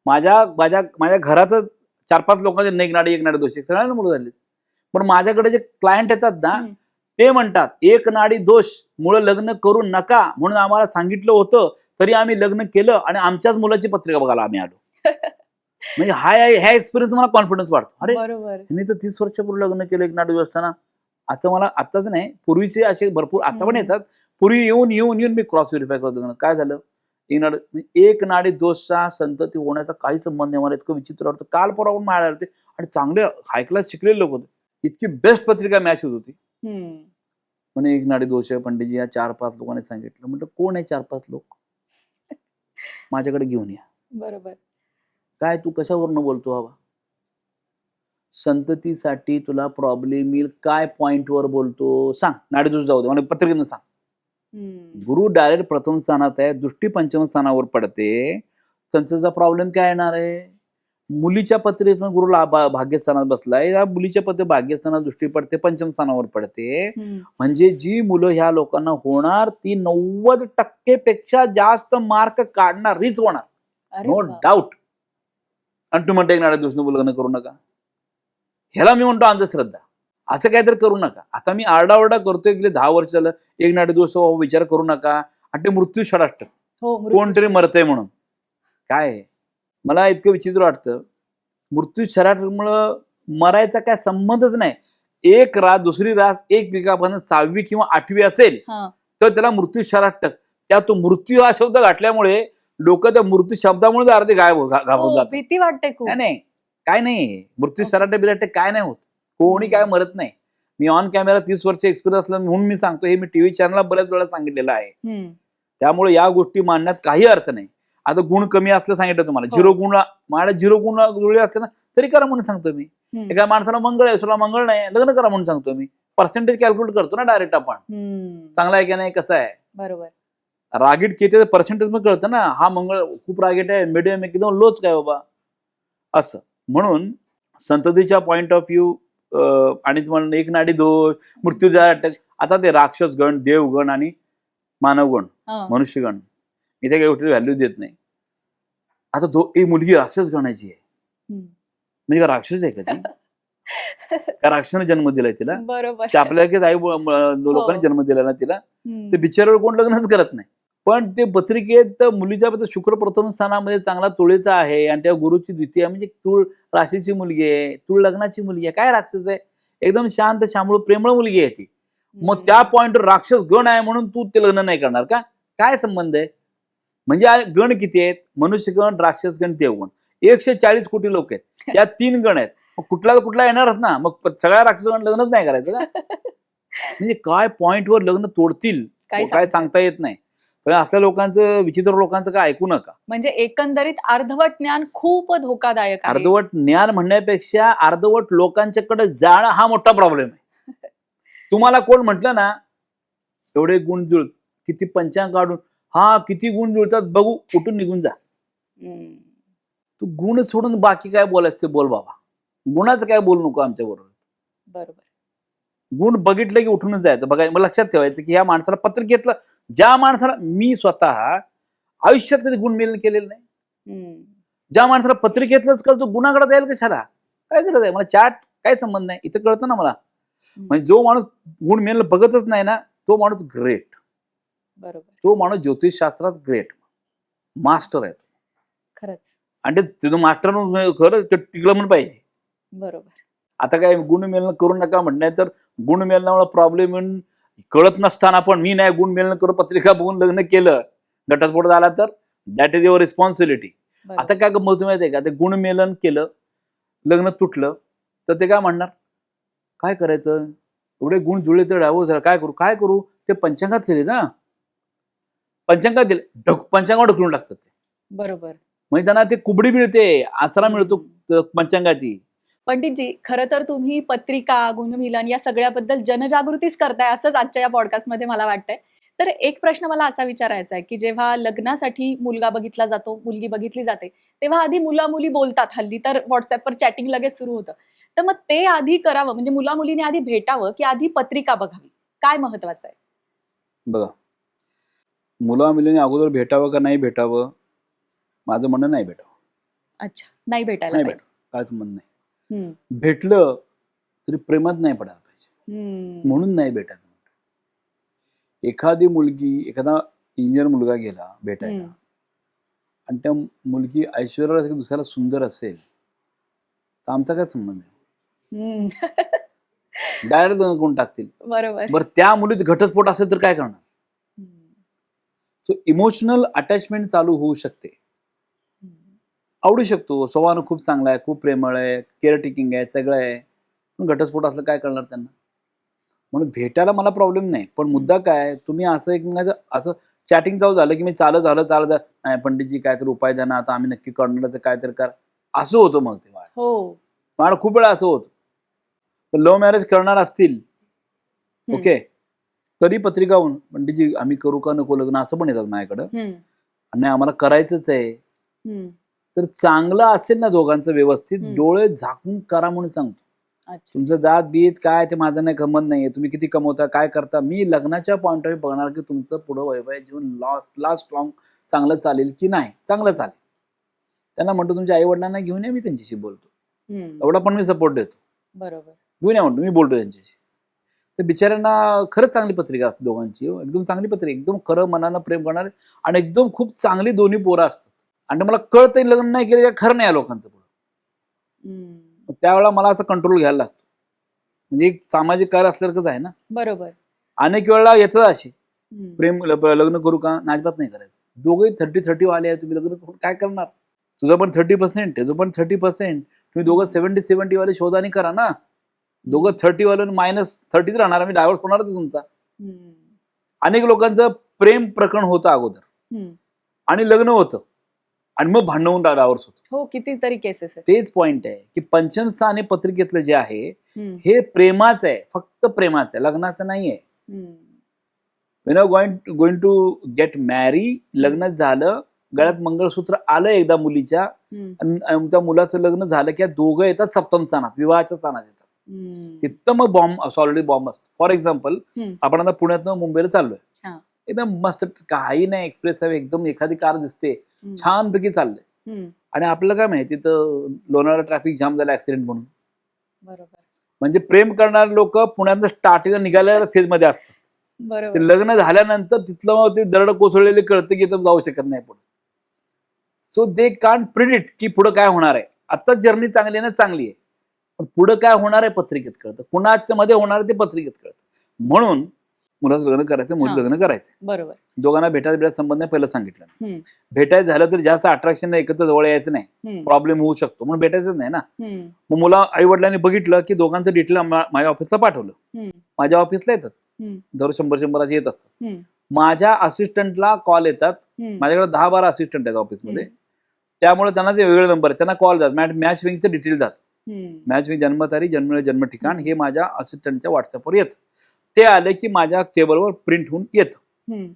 माझ्या घरातच 4-5 लोकांचे एक नाडी दोष आहे, सगळ्यांना मुलं झाली. पण माझ्याकडे जे क्लायंट येतात ना, ते म्हणतात एक नाडी दोष मुळे लग्न करू नका म्हणून आम्हाला सांगितलं होतं, तरी आम्ही लग्न केलं आणि आमच्याच मुलाची पत्रिका बघायला आम्ही आलो. म्हणजे ह्या एक्सपिरियन्स मला कॉन्फिडन्स वाटतो. अरे ह्यांनी तर 30 वर्षापूर्वी लग्न केलं एक नाडी दोष असताना. असं मला आत्ताच नाही, पूर्वीचे असे भरपूर आता पण येतात. पूर्वी येऊन मी क्रॉस व्हेरीफाय करतो, काय झालं, एक नाडी दोषचा संतती होण्याचा काही संबंध नाही. मला इतकं विचित्र वाटतं. काल परवा माळायला होते आणि चांगले हाय क्लास शिकलेले लोक होते, इतकी बेस्ट पत्रिका मॅच होत होती. म्हणे एक नाडी दोष आहे पंडितजी, या 4-5 लोकांनी सांगितलं. म्हटलं कोण आहे 4-5 लोक, माझ्याकडे घेऊन या. बरोबर. काय तू कशावरनं बोलतो बाबा? संततीसाठी तुला प्रॉब्लेम येईल काय पॉइंटवर बोलतो सांग. नाडी दोष जाऊ दे, म्हणजे पत्रिकेनं सांग. गुरु डायरेक्ट प्रथम स्थानाचा आहे, दृष्टी पंचम स्थानावर पडते, संततीचा प्रॉब्लेम काय येणार आहे? मुलीच्या पत्रिकेत गुरुला भाग्यस्थानात बसलाय, या मुलीच्या पत्रे भाग्यस्थानात दृष्टी पडते, पंचम स्थानावर पडते. म्हणजे जी मुलं ह्या लोकांना होणार ती 90% पेक्षा जास्त मार्क काढणारीच होणार, नो डाऊट. आणि तू म्हणता एक नाडी दोष लग्न करू नका, ह्याला मी म्हणतो अंधश्रद्धा. असं काहीतरी करू नका. आता मी आरडाओरडा करतोय गेले 10 वर्ष झालं एक नाडी दोष विचार करू नका, आणि ते मृत्यू षडाष्टक कोणतरी मरतय म्हणून. काय मला इतकं विचित्र वाटतं, मृत्यू षडाष्टकमुळं मरायचा काय संबंधच नाही. एक रास दुसरी रास एक पिकापर्यंत 6वी किंवा 8वी असेल तर त्याला मृत्यू षडाष्टक. त्या तो मृत्यू हा शब्द गाठल्यामुळे लोक त्या मृत्यू शब्दामुळे अर्धे घाबरून जातात. भीती वाटते. नाही काय नाही, मृत्यू सराटे काय नाही होत, कोणी काय मरत नाही. मी ऑन कॅमेरा 30 वर्ष एक्सपिरियन्स असला म्हणून मी सांगतो, हे मी टीव्ही चॅनलला बऱ्याच वेळा सांगितलेलं आहे. त्यामुळे या गोष्टी मांडण्यात काही अर्थ नाही. आता गुण कमी असलं सांगितलं तुम्हाला, 0 गुण, माझ्या 0 गुण जुळले असले ना तरी करा म्हणून सांगतो मी. एका माणसाला मंगळ आहे, तुला मंगळ नाही, लग्न करा म्हणून सांगतो मी. पर्सेंटेज कॅल्क्युलेट करतो ना डायरेक्ट आपण, चांगला आहे की नाही, कसं आहे. बरोबर. रागीट किती पर्सेंटेज मग कळतं ना, हा मंगळ खूप रागीट आहे, मीडियम एकदम लोच काय बाबा असं. म्हणून संततीच्या पॉइंट ऑफ व्ह्यू आणि एक नाडी दोष, मृत्यू अटक, आता ते राक्षस गण, देवगण आणि मानवगण, मनुष्यगण, इथे काही गोष्टी व्हॅल्यू देत नाही. आता एक मुलगी राक्षस गणाची आहे म्हणजे का राक्षस आहे का ती? का राक्षसाने जन्म दिलाय तिला? बरोबर. आपल्याला आई लोकांनी जन्म दिला ना तिला, ते बिचारावर कोण लग्नच करत नाही. पण ते पत्रिकेत मुलीच्या शुक्र प्रथम स्थानामध्ये चांगला तुळेचा आहे आणि त्या गुरुची द्वितीय म्हणजे तुळ राशीची मुलगी आहे, तुळ लग्नाची मुलगी आहे. काय राक्षस आहे? एकदम शांत शामूळ प्रेमळ मुलगी आहे ती. मग त्या पॉइंटवर राक्षस गण आहे म्हणून तू ते लग्न नाही करणार का? काय संबंध आहे? म्हणजे गण किती आहेत? मनुष्यगण, राक्षसगण, देवगण. 140 कोटी लोक आहेत, या 3 गण आहेत. कुठला येणारच ना, मग सगळ्या राक्षसगण लग्नच नाही करायचं का? म्हणजे काय पॉइंटवर लग्न तोडतील काय सांगता येत नाही. असल्या लोकांचं, विचित्र लोकांचं काय ऐकू नका. म्हणजे एकंदरीत अर्धवट ज्ञान खूप धोकादायक आहे. अर्धवट ज्ञान म्हणण्यापेक्षा अर्धवट लोकांच्याकडे जाणं हा मोठा प्रॉब्लेम आहे. तुम्हाला कोण म्हटलं ना एवढे गुण जुळ, किती पंचांग काढून, हा किती गुण जुळतात बघू, उठून निघून जा. तू गुण सोडून बाकी काय बोलायचं ते बोल बाबा. गुणाचं काय बोलू नको आमच्या बरोबर. बरोबर. गुण बघितलं की उठूनच जायचं. बघा मला लक्षात ठेवायचं की ह्या माणसाला पत्रिकेतलं, ज्या माणसाला मी स्वतः आयुष्यात कधी गुणमेलन केलेलं नाही, हम्म. ज्या माणसाला पत्रिकेतलंच कळतो गुणाकडे जायला कशाला, काय गरज आहे, मला चाट काय संबंध नाही, इथं कळतं ना मला. म्हणजे जो माणूस गुणमेलन बघतच नाही ना तो माणूस ग्रेट. बरोबर. तो माणूस ज्योतिषशास्त्रात ग्रेट मास्टर आहे. खरंच. आणि ते मास्टर खरं ते टिकलं म्हणून पाहिजे. बरोबर. आता काय गुणमेलन करू नका म्हणणार, तर गुणमेलनामुळे प्रॉब्लेम येऊन कळत नसताना पण मी नाही गुणमेलन करून पत्रिका बघून लग्न केलं, घटस्फोट झाला तर दॅट इज युअर रिस्पॉन्सिबिलिटी. बरोबर. आता काय गंमत माहिती आहे का, ते गुणमेलन केलं लग्न तुटलं तर ते काय म्हणणार, काय करायचं, एवढे गुण जुळले तर झालं, काय करू ते पंचांगात लिहिले ना, पंचांगात दिले, पंचांगावर ढकलून टाकतात ते. बरोबर. म्हणजे त्यांना ते कुबडी मिळते, आसरा मिळतो पंचांगाची. पंडितजी, खरं तर तुम्ही पत्रिका, गुणमिलन या सगळ्याबद्दल जनजागृतीच करताय असंच आजच्या या पॉडकास्टमध्ये मला वाटतंय. तर एक प्रश्न मला असा विचारायचा आहे की जेव्हा लग्नासाठी मुलगा बघितला जातो, मुलगी बघितली जाते, तेव्हा आधी मुला मुली बोलतात. हल्ली तर व्हॉट्सअपवर चॅटिंग लगेच सुरू होतं. तर मग ते आधी करावं म्हणजे मुला मुलीने आधी भेटावं की आधी पत्रिका बघावी, काय महत्वाचं आहे? बघा, मुला मुलीने अगोदर भेटावं का नाही भेटावं, माझं म्हणणं नाही भेटावं. अच्छा, नाही भेटायला नाही पाहिजे. भेटावं, काय संबंध नाही. हम्म. भेटलं तरी प्रेमात नाही पडायला पाहिजे, हम्म. म्हणून नाही भेटायचं. एखादी मुलगी, एखादा इंजिनियर मुलगा गेला भेटायला आणि त्या मुलगी ऐश्वर्या दुसऱ्याला सुंदर असेल तर आमचा काय संबंध आहे, हम्म. डायरेक्ट कोण टाकतील. बरोबर. बरं त्या मुलीत घटस्फोट असेल तर काय करणार. सो इमोशनल अटॅचमेंट चालू होऊ शकते, आवडू शकतो, स्वभाव खूप चांगला आहे, खूप प्रेमळ आहे, केअर टेकिंग आहे, सगळं आहे, पण घटस्फोट असलं काय करणार त्यांना. म्हणून भेटायला मला प्रॉब्लेम नाही, पण मुद्दा काय, तुम्ही असं एकमेकांचं असं चॅटिंग चालू झालं की मी चालत झालं नाही पंडितजी काय तर उपाय द्या ना, आता आम्ही नक्की करणारच काय तर कर, असं होतं. मग ते हो, मला खूप वेळा असं होतं. लव्ह मॅरेज करणार असतील ओके, तरी पत्रिका होऊन पंडितजी आम्ही करू का नको लग्न, असं पण येतात माझ्याकडं, आणि आम्हाला करायचंच आहे. तर चांगलं असेल ना दोघांचं व्यवस्थित, डोळे झाकून करा म्हणून सांगतो. तुमचं जात बीत काय ते माझं नाही गमत नाहीये, तुम्ही किती कमवता काय करता, मी लग्नाच्या पॉईंट ऑफ व्ह्यू बघणार की तुमचं पुढं वैवाहिक जीवन लास्ट लॉंग चांगलं चालेल की नाही, चांगलं चालेल. त्यांना म्हणतो तुमच्या आई वडिलांना घेऊन या, मी त्यांच्याशी बोलतो, एवढा पण मी सपोर्ट देतो. बरोबर. घेऊन या म्हणतो, मी बोलतो त्यांच्याशी. तर बिचाऱ्यांना खरंच चांगली पत्रिका असते दोघांची, एकदम चांगली पत्रिका, एकदम खरं मनानं प्रेम करणारे आणि एकदम खूप चांगली दोन्ही पोरं असतात. आणि मला कळतंय लग्न नाही केलं खरं नाही या लोकांचं पुढं. त्यावेळेला मला असं कंट्रोल घ्यायला लागतो, म्हणजे एक सामाजिक कार्य असल्यासारखंच आहे ना. बरोबर. अनेक वेळेला येतं असे प्रेम, लग्न करू का, नाचबात नाही करायचं. दोघे 30 वाले आहे, तुम्ही लग्न करून काय करणार, तुझं पण 30%, त्याचं पण 30%, तुम्ही दोघं 70 वाले शोधाने करा ना. दोघं 30 वाले -30 राहणार, आम्ही डायव्हर्स होणारच तुमचा. अनेक लोकांचं प्रेम प्रकरण होतं अगोदर आणि लग्न होतं आणि मग भांडण होऊन डायव्हर्स होतं. हो, कितीतरी केसेस आहेत. तेच पॉइंट आहे की पंचम स्थान हे पत्रिकेतलं जे आहे हे प्रेमाचं आहे, फक्त प्रेमाचं आहे, लग्नाचं नाहीये. वेन गोइंग टू गेट मॅरी, लग्न झालं, गळ्यात मंगळसूत्र आलं एकदा मुलीच्या, त्या मुलाचं लग्न झालं की दोघं येतात सप्तम स्थानात, विवाहाच्या स्थानात येतात. तिथं मग ऑलरेडी बॉम्ब असतो. फॉर एक्झाम्पल, आपण आता पुण्यातनं मुंबईला चाललोय, एकदम मस्त काही नाही, एक्सप्रेस हायवे, एकदम एखादी कार दिसते छानपैकी चाललंय, आणि आपल्याला काय माहिती तर लोणावळा ट्रॅफिक जाम झाला ऍक्सिडेंट म्हणून. बरोबर. म्हणजे प्रेम करणारे लोक पुण्यात स्टार्टिंगला निघालेल्या फेज मध्ये असतात. बरोबर. ते लग्न झाल्यानंतर तिथलं ते दरड कोसळलेले कळतं की इथं जाऊ शकत नाही पुढे. सो दे कांट प्रिडिक्ट की पुढे काय होणार आहे. आता जर्नी चांगली आहे ना, चांगली आहे, पण पुढे काय होणार आहे पत्रिकेत कळतं, कुणाच्या मध्ये होणार आहे ते पत्रिकेत कळतं. म्हणून मुलाचं लग्न करायचं, मुली लग्न करायचं, बरोबर, दोघांना भेटायचा संबंध नाही, पहिलं सांगितलं. भेटायचं झालं तर जास्त अट्रॅक्शन एकत्र जवळ यायचं नाही, प्रॉब्लेम होऊ शकतो, म्हणून भेटायचंच नाही ना. मग मुला आई वडिलांनी बघितलं की दोघांचं डिटेल माझ्या ऑफिसला पाठवलं. माझ्या ऑफिसला येतात, दर 100 येत असतात. माझ्या असिस्टंटला कॉल येतात, माझ्याकडे 10-12 असिस्टंट आहेत ऑफिसमध्ये, त्यामुळे त्यांना ते वेगळे नंबर आहेत, त्यांना कॉल जातात, मॅच विंगचं डिटेल जात, मॅच विंग जन्मतारीख, जन्म ठिकाण हे माझ्या असिस्टंटच्या व्हॉट्सअपवर येतं. ते आले की माझ्या टेबलवर प्रिंट होऊन येतं.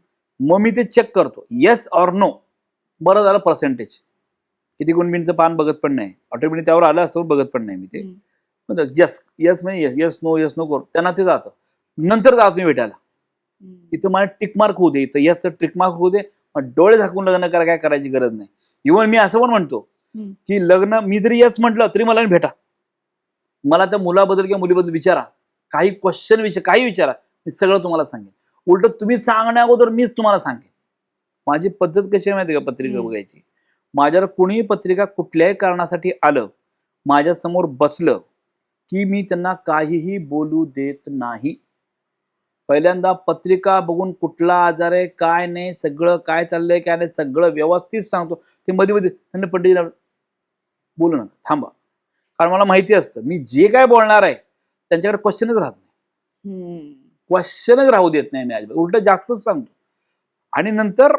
मग मी ते चेक करतो, येस ऑर नो, बरं झालं पर्सेंटेज, किती कुणबींचं पान बघत पण नाही, ऑटोमॅटिक त्यावर आलं असतं बघत पण नाही मी ते. यस यस म्हणजे यस यस नो करू त्यांना ते जातं. नंतर जातो मी भेटायला, इथं मला टिकमार्क होऊ दे, इथं यस टिकमार्क होऊ दे, मग डोळे झाकून लग्न करा, काय करायची गरज नाही. इव्हन मी असं पण म्हणतो की लग्न मी जरी यस म्हटलं तरी मला भेटा, मला त्या मुलाबद्दल किंवा मुलीबद्दल विचारा, काही क्वेश्चन काही विचारा, मी सगळं तुम्हाला सांगेन. उलट तुम्ही सांगण्या अगोदर मीच तुम्हाला सांगेन. माझी पद्धत कशी आहे माहिती का पत्रिका बघायची. माझ्यावर कोणीही पत्रिका कुठल्याही कारणासाठी आलं, माझ्या समोर बसलं की मी त्यांना काहीही बोलू देत नाही. पहिल्यांदा पत्रिका बघून कुठला आजार आहे काय नाही, सगळं काय चाललंय काय नाही सगळं व्यवस्थित सांगतो. ते मध्ये मध्ये पट्टी बोलू नका, थांबा, कारण मला माहिती असतं मी जे काय बोलणार आहे त्यांच्याकडे क्वेश्चनच राहत नाही, क्वेश्चनच राहू देत नाही मी अजिबात, उलट जास्तच सांगतो. आणि नंतर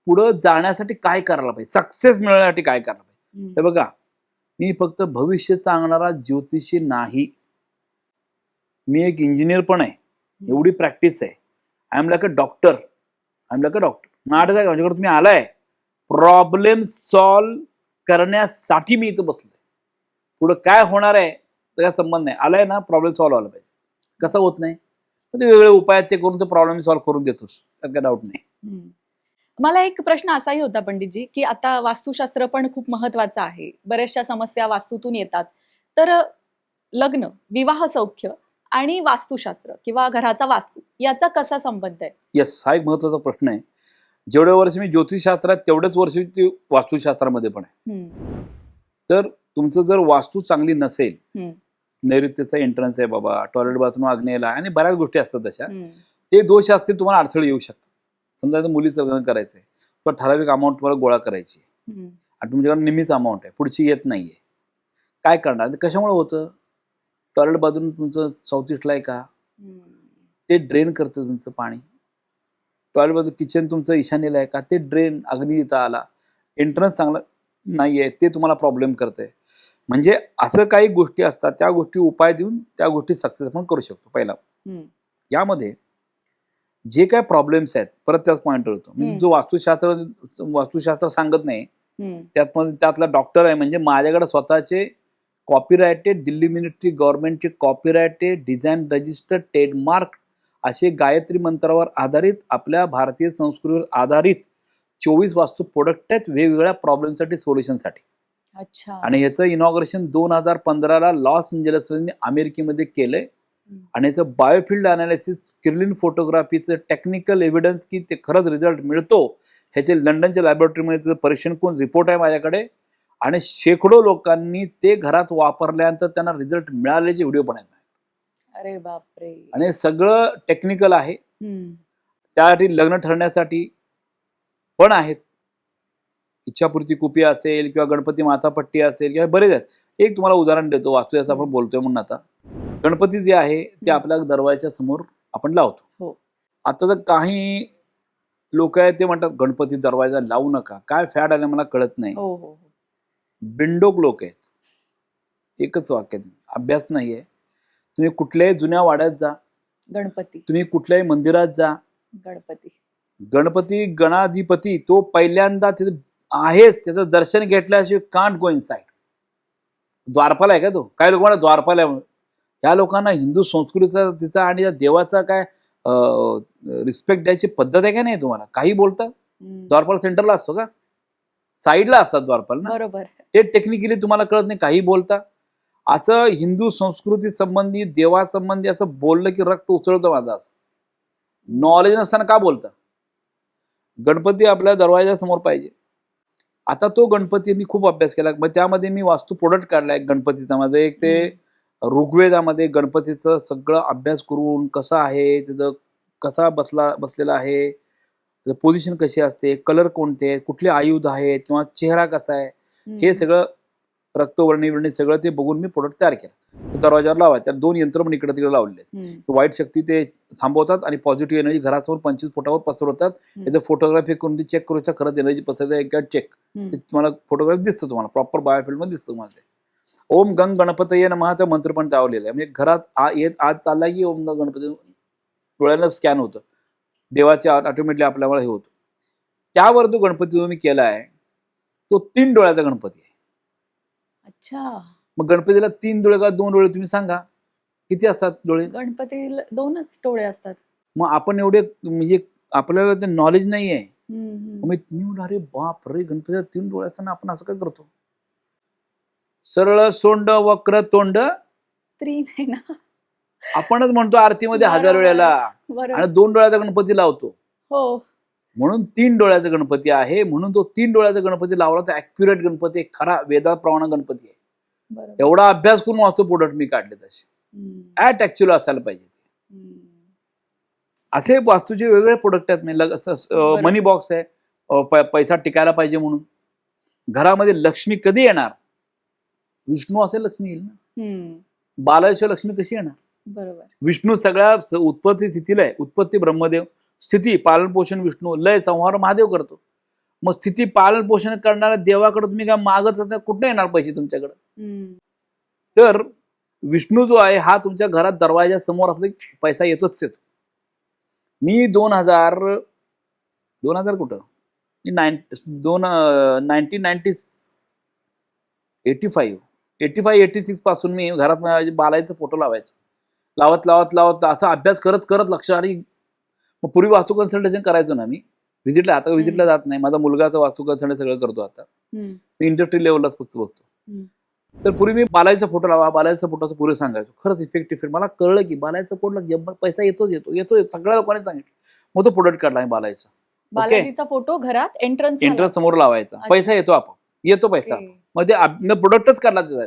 पुढं जाण्यासाठी काय करायला पाहिजे, सक्सेस मिळवण्यासाठी काय करायला पाहिजे. हे बघा, मी फक्त भविष्य सांगणारा ज्योतिषी नाही, मी एक इंजिनियर पण आहे, एवढी प्रॅक्टिस आहे. I am like a doctor, माझ्याकडे तुम्ही आलाय प्रॉब्लेम सॉल्व्ह करण्यासाठी मी इथं बसलोय. पुढं काय होणार आहे त्याचा संबंध नाही, आलाय ना प्रॉब्लेम सॉल्व्ह व्हायला पाहिजे. कसं होत नाही ते वेगवेगळे उपाय ते करून तो प्रॉब्लेम सॉल्व्ह करून देतोस, त्यात काय डाऊट नाही. मला एक प्रश्न असाही होता पंडितजी की आता वास्तुशास्त्र पण खूप महत्वाचं आहे, बऱ्याचशा समस्या वास्तूतून येतात. तर लग्न, विवाह सौख्य आणि वास्तुशास्त्र किंवा घराचा वास्तू याचा कसा संबंध आहे? येस, हा एक महत्वाचा प्रश्न आहे. जेवढे वर्ष मी ज्योतिषशास्त्रात तेवढेच वर्ष ती वास्तुशास्त्रामध्ये पण आहे. तर तुमचं जर वास्तू चांगली नसेल, नैऋत्यचा एंट्रन्स आहे बाबा, टॉयलेट बाथरूम आग्नेयला आणि बऱ्याच गोष्टी असतात तशा, ते दोष असतील तुम्हाला अडथळे येऊ शकतात. समजा मुलीचं लग्न करायचंय, पण ठराविक अमाऊंट तुम्हाला गोळा करायची आणि तुमच्याकडे निम्मीच अमाऊंट आहे, पुढची येत नाहीये, काय करणार? कशामुळे होतं? टॉयलेट बाथरूम तुमचं साऊथ ईस्टला आहे का, ते ड्रेन करतं तुमचं पाणी. टॉयलेट बाथरूम किचन तुमचं ईशान्येला आहे का, ते ड्रेन अग्नी इथं आला, एंट्रन्स चांगला नाहीये, ते तुम्हाला प्रॉब्लेम करतंय. म्हणजे असं काही गोष्टी असतात, त्या गोष्टी उपाय देऊन त्या गोष्टी सक्सेस आपण करू शकतो. पहिला यामध्ये जे काय प्रॉब्लेम्स आहेत, परत त्याच पॉइंटवर होतो, म्हणजे जो वास्तुशास्त्र सांगत नाही त्यातला डॉक्टर आहे. म्हणजे माझ्याकडे स्वतःचे कॉपीरायटेड, दिल्ली मिनिस्ट्री गव्हर्नमेंटचे कॉपीरायटेड, डिझाईन रजिस्टर्ड, ट्रेडमार्क असे गायत्री मंत्रावर आधारित, आपल्या भारतीय संस्कृतीवर आधारित 24 वास्तू प्रोडक्ट आहेत वेगवेगळ्या प्रॉब्लेमसाठी, सोल्युशनसाठी. अच्छा. आणि ह्याचं इनॉग्रेशन 2015ला लॉस एंजलस मध्ये अमेरिकेमध्ये केलंय. आणि याचं बायोफिल्ड अनालिसिस, किर्लिन फोटोग्राफीचं टेक्निकल एव्हिडन्स की ते खरंच रिझल्ट मिळतो, ह्याचे लंडनच्या लॅबोरेटरीमध्ये त्याचं परीक्षण करून रिपोर्ट आहे माझ्याकडे. आणि शेकडो लोकांनी ते घरात वापरल्यानंतर त्यांना रिझल्ट मिळाल्याचे व्हिडिओ पण आहेत. अरे बापरे. आणि सगळं टेक्निकल आहे. त्यासाठी लग्न ठरण्यासाठी पण आहेत, इच्छापूर्ती कुपी असेल किंवा गणपती मातापट्टी असेल किंवा बरेच आहेत. एक तुम्हाला उदाहरण देतो, वास्तू याचं आपण बोलतोय म्हणून. आता गणपती जे आहे ते आपल्या दरवाजाच्या समोर आपण लावतो. आता तर काही लोक आहेत ते म्हणतात गणपती दरवाजा लावू नका, काय फॅड आलं मला कळत नाही. बिंडोक लोक आहेत. एकच वाक्य, अभ्यास नाहीये. तुम्ही कुठल्याही जुन्या वाड्यात जा, गणपती, तुम्ही कुठल्याही मंदिरात जा, गणपती गणाधिपती तो पहिल्यांदा तिथे आहेच, त्याचं दर्शन घेतल्याशिवाय कांट गो इनसाइड. द्वारपाल आहे का तो? काही लोक म्हणतात द्वारपाल आहे. या लोकांना हिंदू संस्कृतीचा तिचा आणि या देवाचा काय रिस्पेक्ट द्यायची पद्धत आहे का नाही? तुम्हाला काही बोलता, द्वारपाल सेंटरला असतो का? साईडला असतात द्वारपाल ना, बरोबर. ते टेक्निकली तुम्हाला कळत नाही, काही बोलता. असं हिंदू संस्कृती संबंधी, देवासंबंधी असं बोललं की रक्त उचलतं माझं. असं नॉलेज नसताना का बोलता? गणपती आपल्या दरवाजा समोर पाहिजे. आता तो गणपती मी खूप अभ्यास केला, मग त्यामध्ये मी वास्तू प्रोडक्ट काढलाय गणपतीचा. माझं एक ते ऋग्वेदामध्ये गणपतीचं सगळं अभ्यास करून, कसं आहे त्याचं, कसा बसलेला आहे, पोझिशन कशी असते, कलर कोणते आहेत, कुठले आयुध आहेत किंवा चेहरा कसा आहे, हे सगळं रक्तवर्णी सगळं ते बघून मी प्रोडक्ट तयार केला. दरवाजावर लावायचा. 2 यंत्र पण इकडे तिकडे लावलेले आहेत. वाईट शक्ती ते थांबवतात आणि पॉझिटिव्ह एनर्जी घरासमोर 25 फुटावर पसरवतात. याचं फोटोग्राफी करून ती चेक करू शकता, खरंच एनर्जी पसरते एक चेक. तुम्हाला फोटोग्राफी दिसतं, तुम्हाला प्रॉपर बायोफिल्ड मध्ये दिसतं तुम्हाला. ते ओम गंग गणपतये नमःचा मंत्र पण लावलेला आहे. म्हणजे घरात आज चाललाय की ओम गंग गणपती डोळ्याला स्कॅन होतं, देवाचे ऑटोमॅटिकली आपल्याला हे होतं. त्यावर तो गणपती जो मी केला आहे तो 3 डोळ्याचा गणपती आहे. अच्छा, मग गणपतीला 3 डोळे का 2 डोळे तुम्ही सांगा किती असतात डोळे? गणपतीला 2च डोळे असतात. मग आपण एवढे म्हणजे आपल्याला ते नॉलेज नाही आहे. हम्म. मी म्हणलं अरे बाप रे, गणपतीला 3 डोळे असताना आपण असं काय करतो? सरळ सोंड वक्र तोंड 3 आहे ना. आपणच म्हणतो आरतीमध्ये 1000 वेळेला, बरोबर. आणि 2 डोळ्याचा गणपती लावतो. हो. म्हणून 3 डोळ्याचा गणपती आहे. म्हणून तो 3 डोळ्याचा गणपती लावला तर ऍक्युरेट गणपती आहे, खरा वेदाप्रमाणे गणपती आहे. बरोबर. एवढा अभ्यास करून वास्तू प्रोडक्ट मी काढले तसे हम्म. ऍट ऍक्च्युअल असायला पाहिजे ते. हम्म. असे वास्तूचे वेगवेगळे प्रोडक्ट आहेत. बरोबर. मनी बॉक्स आहे, पैसा टिकायला पाहिजे म्हणून. घरामध्ये लक्ष्मी कधी येणार? विष्णू असेल लक्ष्मी येईल ना. हम्म. बालाशिवाय लक्ष्मी कशी येणार? बरोबर. विष्णू सगळ्या उत्पत्ती स्थितीला आहे. उत्पत्ती ब्रह्मदेव, स्थिती पालन पोषण विष्णू, लय संहार महादेव करतो. मग स्थिती पालन पोषण करणाऱ्या देवाकडे तुम्ही काय मागत असता, कुठे येणार पैसे तुमच्याकडे? हम्म. तर विष्णू जो आहे हा तुमच्या घरात दरवाजा समोर असले की पैसा येतोच येतो. मी 2000 कुठं 86 पासून मी घरात बालाईचा फोटो लावत असा अभ्यास करत लक्ष. आणि मग पूर्वी वास्तू कन्सल्टेशन करायचो ना मी व्हिजिटला. आता व्हिजिटला जात नाही. माझा मुलगाचा वास्तू कन्सल्टेशन सगळं करतो आता. मी इंडस्ट्री लेवललाच फक्त बघतो. तर पूर्वी मी बालाईचा फोटो लावा, बालाईचा फोटोचं पुरे सांगायचो. खरंच इफेक्टिव्ह. मला कळलं की बालाईचा फोटोला पैसा येतो सगळ्या लोकांनी सांगितलं. मग तो प्रोडक्ट काढला मी बालाईचा. बालाजीचा फोटो घरात एंट्रन्स समोर लावायचा. पैसा येतो, आपण येतो पैसा. मग ते प्रोडक्टच काढला त्याचा.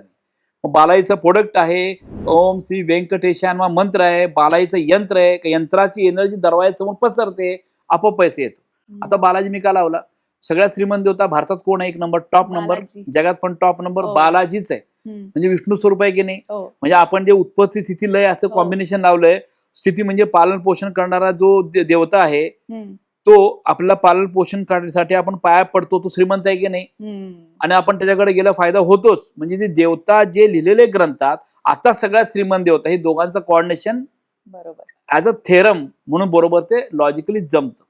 मग बालाईचं प्रोडक्ट आहे, ओम श्री व्यंकटेशान मंत्र आहे, बालाईचं यंत्र आहे. यंत्राची एनर्जी दरवाजासमोर पसरते, आपोआप पैसे येतो. आता बालाजी मी का लावला? सगळ्यात श्रीमंत देवता भारतात कोण आहे? 1 नंबर, टॉप नंबर, बालाजी. जगात पण टॉप नंबर हो. बालाजीच आहे. म्हणजे विष्णू स्वरूप आहे की नाही? हो. म्हणजे आपण जे उत्पत्ती स्थिती लय असं हो. कॉम्बिनेशन लावलंय. स्थिती म्हणजे पालन पोषण करणारा जो देवता आहे, हम्म. तो आपल्याला पालन पोषण करण्यासाठी आपण पाया पडतो. तो श्रीमंत आहे की नाही? हम्म. आणि आपण त्याच्याकडे गेला फायदा होतोच. म्हणजे ते देवता जे लिहिलेले ग्रंथात, आता सगळ्यात श्रीमंत देवता, हे दोघांचं कॉर्डिनेशन बरोबर ऍज अ थेरम म्हणून बरोबर ते लॉजिकली जमतं.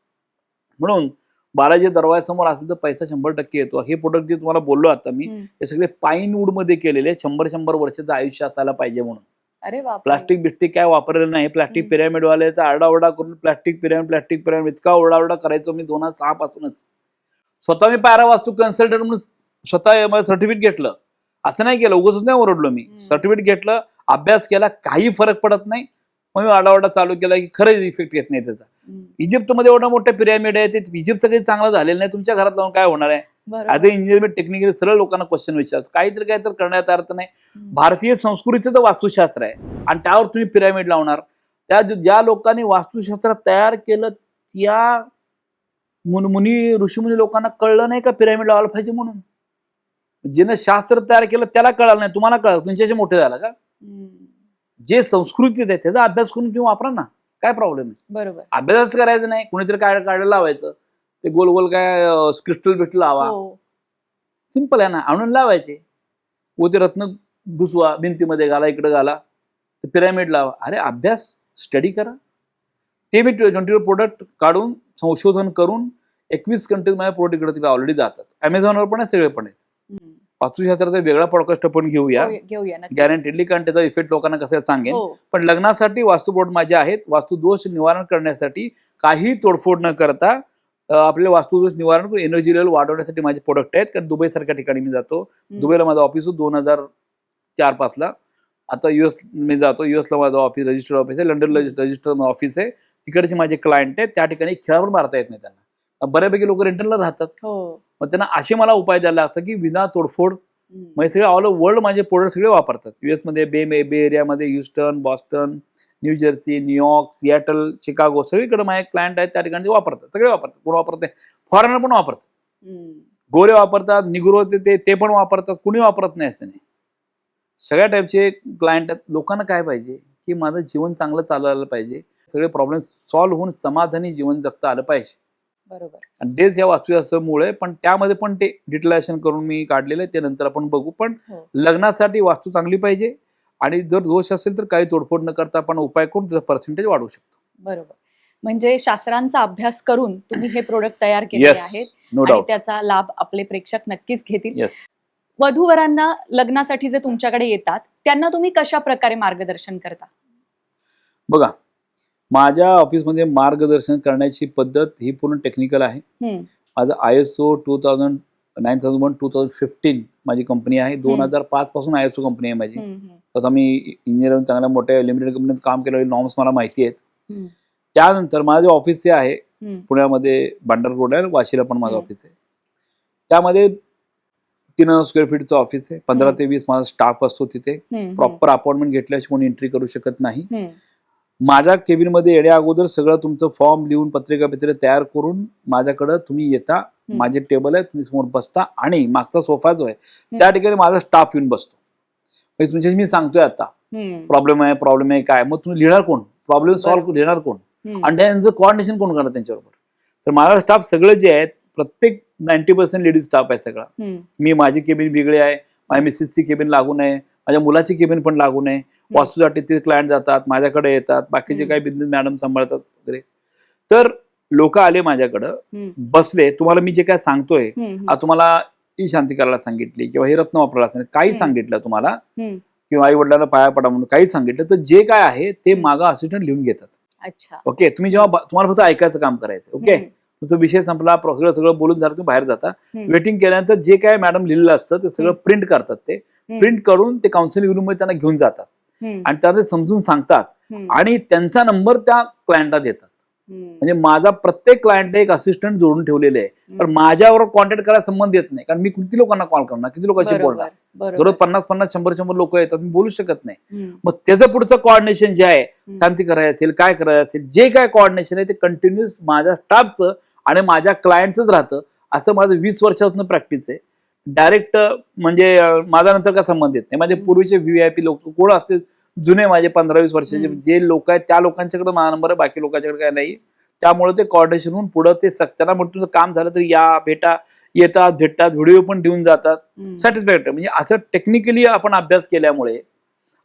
म्हणून बालाजी दरवाजासमोर असेल तर पैसा 100% येतो. हे प्रोडक्ट जे तुम्हाला बोललो आता मी, हे सगळे पाईन वूड मध्ये केलेले, 100 वर्षाचं आयुष्य असायला पाहिजे म्हणून. अरे बाप. प्लास्टिक बिस्टिक काय वापरलेलं नाही. प्लास्टिक पिरॅमिड वाल्याचा आरडाओरडा करून प्लास्टिक पिरॅमिड इतका ओरडाओरडा करायचो मी 2006 पासूनच. स्वतः मी पायरा वास्तू कन्सल्टंट म्हणून स्वतः मला सर्टिफिकेट घेतलं. असं नाही केलं, उगाच नाही ओरडलो मी. सर्टिफिकेट घेतलं, अभ्यास केला, काही फरक पडत नाही. मग मी आरडाओरडा चालू केला की खरंच इफेक्ट येत नाही त्याचा. इजिप्तमध्ये एवढं मोठे पिरॅमिड आहे, ते इजिप्तचं काही चांगलं झालेलं नाही. तुमच्या घरात लावून काय होणार आहे? As a engineer me technically सरळ लोकांना क्वेश्चन विचारतो. काहीतरी करण्याचा अर्थ नाही. भारतीय संस्कृतीचं वास्तुशास्त्र आहे आणि त्यावर तुम्ही पिरॅमिड लावणार. ज्या लोकांनी वास्तुशास्त्र तयार केलं त्या ऋषीमुनी लोकांना कळलं नाही का पिरॅमिड लावायला पाहिजे म्हणून? जिनं शास्त्र तयार केलं त्याला कळलं नाही, तुम्हाला कळलं? तुमच्याशी मोठे झालं का? जे संस्कृतीत आहे त्याचा अभ्यास करून तुम्ही वापरा ना, काय प्रॉब्लेम आहे? बरोबर. अभ्यासच करायचं नाही. कुणीतरी काढायला लावायचं, ते गोल गोल काय क्रिस्टल बिस्टल लावा, सिंपल आहे ना, आणून लावायचे. व ते रत्न घुसवा, भिंतीमध्ये घाला, इकडे घाला, ते पिरॅमिड लावा. अरे अभ्यास स्टडी करा. ते मी 20 प्रोडक्ट काढून संशोधन करून 21 कंट्रीज माझ्या प्रोडक्ट इकडे ऑलरेडी जातात. अमेझॉनवर पण आहे, सगळे पण आहेत. वास्तुशास्त्राचा वेगळा पॉडकास्ट आपण घेऊया गॅरंटीडली, कारण त्याचा इफेक्ट लोकांना कसं सांगेन. पण लग्नासाठी वास्तू प्रोडक्ट माझे आहेत. वास्तू दोष निवारण करण्यासाठी काही तोडफोड न करता आपले वास्तुदोष निवारण करून एनर्जी लेवल वाढवण्यासाठी माझे प्रोडक्ट आहेत. कारण दुबई सारख्या ठिकाणी मी जातो. दुबईला माझं ऑफिस 2004-05 ला. आता US मी जातो. US ला माझं ऑफिस रजिस्टर्ड ऑफिस आहे. लंडनला रजिस्टर्ड ऑफिस आहे. तिकडचे माझे क्लायंट आहेत. त्या ठिकाणी खेळा पण मारता येत नाही त्यांना. बऱ्यापैकी लोक रेंटलला राहतात. मग त्यांना असे मला उपाय द्यायला लागतात की विना तोडफोड. म्हणजे सगळे ऑल ओव्हर वर्ल्ड माझे प्रोडक्ट सगळे वापरतात. US मध्ये बे एरियामध्ये, Houston, Boston, new Jersey, New York, Seattle, Chicago, सगळीकडे माझे क्लायंट आहेत. त्या ठिकाणी वापरतात, सगळे वापरतात. कोण वापरत नाही? फॉरेनर पण वापरतात, गोरे वापरतात, निग्रो ते पण वापरतात. कुणी वापरत नाही असं नाही. सगळ्या टाईपचे क्लायंट आहेत. लोकांना काय पाहिजे की माझं जीवन चांगलं चालवायला पाहिजे, सगळे प्रॉब्लेम सॉल्व्ह होऊन समाधानी जीवन जगता आलं पाहिजे. बरोबर. आणि तेच या वास्तुशास्त्रामुळे, पण त्यामध्ये पण ते डिटेलायझेशन करून मी काढलेलं आहे, ते नंतर आपण बघू. पण लग्नासाठी वास्तू चांगली पाहिजे आणि जर दोष असेल तर काही तोडफोड न करता आपण उपाय करून त्याचा पर्सेंटेज वाढवू शकतो. बरोबर. म्हणजे शास्त्रांचा अभ्यास करून तुम्ही हे प्रोडक्ट तयार केले येस, आहेत नो आणि डाऊट. त्याचा लाभ आपले प्रेक्षक नक्कीच घेतील. येस. वधूवरांना लग्नासाठी जे तुमच्याकडे येतात त्यांना तुम्ही कशा प्रकारे मार्गदर्शन करता? बघा, माझ्या ऑफिसमध्ये मार्गदर्शन करण्याची पद्धत ही पूर्ण टेक्निकल आहे. हम्म, माझं ISO 9001-2015 माझी कंपनी आहे. 2005 पासून ISO कंपनी आहे माझी. हम्म, हम्म, आता मी इंजिनिअरिंग चांगल्या मोठ्या लिमिटेड कंपनीत काम केलेले नॉर्म्स मला माहिती आहेत. हम्म, त्यानंतर माझे ऑफिस जे आहे हम्म, पुण्यामध्ये भांडार रोड आहे, वाशीला पण माझं हम्म. ऑफिस आहे. त्यामध्ये 3000 स्क्वेअर फीटचं ऑफिस आहे. 15 ते 20 माझा स्टाफ असतो तिथे. हम्म, प्रॉपर अपॉइंटमेंट घेतल्याशिवाय कोणी एंट्री करू शकत नाही. हम्म, माझ्या केबिनमध्ये येण्या अगोदर सगळं तुमचं फॉर्म लिहून पत्रिका तयार करून माझ्याकडे तुम्ही येता. माझे टेबल आहे, तुम्ही समोर बसता आणि मागचा सोफा जो आहे त्या ठिकाणी माझा स्टाफ येऊन बसतो. म्हणजे तुमच्याशी मी सांगतोय आता हम्म, प्रॉब्लेम आहे काय, मग तुम्ही लिहिणार कोण, प्रॉब्लेम सॉल्व्ह लिहिणार कोण हम्म. आणि त्यांचं कोऑर्डिनेशन कोण करणार त्यांच्याबरोबर. तर माझा स्टाफ सगळे जे आहेत प्रत्येक 90% लेडीज स्टाफ आहे सगळा. हम्म, मी माझी केबिन वेगळी आहे, माझ्या मिसेसची केबिन लागून आहे, माझ्या मुलाची केबिन पण लागून आहे. वास्तूसाठी ते क्लायंट जातात, माझ्याकडे येतात, बाकीचे काही बिझनेस मॅडम सांभाळतात वगैरे. तर लोक आले माझ्याकडं, हम्म, बसले, तुम्हाला मी जे काय सांगतोय, हम्म, आता तुम्हाला ई शांती करायला सांगितली किंवा हे रत्न वापरायला सांगितलं, काही सांगितलं तुम्हाला हम्म. किंवा आई वडिलांना पाया पडा म्हणून काही सांगितलं, तर जे काय आहे ते मागं असिस्टंट लिहून घेतात. अच्छा. ओके, तुम्ही जेव्हा तुम्हाला फक्त ऐकायचं काम करायचं. ओके, हम्म, तुमचा विषय संपला, सगळं बोलून झालं, तुम्ही बाहेर जाता. हम्म. वेटिंग केल्यानंतर जे काय मॅडम लिहिलेलं असतं ते सगळं प्रिंट करतात. ते प्रिंट करून ते काउन्सिलिंग रूम मध्ये त्यांना घेऊन जातात हम्म, आणि त्यांना ते समजून सांगतात हम्म, आणि त्यांचा नंबर त्या क्लायंटला देतात. हम्म. म्हणजे माझा प्रत्येक क्लायंटला एक असिस्टंट जोडून ठेवलेले आहे. पण माझ्यावर कॉन्टॅक्ट करायला संबंध येत नाही, कारण मी किती लोकांना कॉल करणार, किती लोकांशी बोलणार. बरोबर, दररोज 50-50, 100-100 लोक येतात, मी बोलू शकत नाही. हम्म, मग त्याचं पुढचं कोऑर्डिनेशन जे आहे, शांती करायची असेल, काय करायचं असेल, जे काय कोऑर्डिनेशन आहे ते कंटिन्युअस माझ्या स्टाफचं आणि माझ्या क्लायंटचंच राहतं. असं माझं 20 वर्षापासून प्रॅक्टिस आहे. डायरेक्ट म्हणजे माझा नंतर काय संबंध येत नाही. माझे पूर्वीचे VIP लोक कोण असतील, जुने माझे 15-20 वर्षाचे जे लोक आहेत त्या लोकांच्याकडे माझा नंबर आहे, बाकी लोकांच्याकडे काय नाही. त्यामुळे ते कोऑर्डिनेशन होऊन पुढं ते त्यांना म्हणतो काम झालं तरी या भेटा, येतात, भेटतात, व्हिडिओ पण देऊन जातात. सॅटिस्फॅक्टरी म्हणजे असं टेक्निकली आपण अभ्यास केल्यामुळे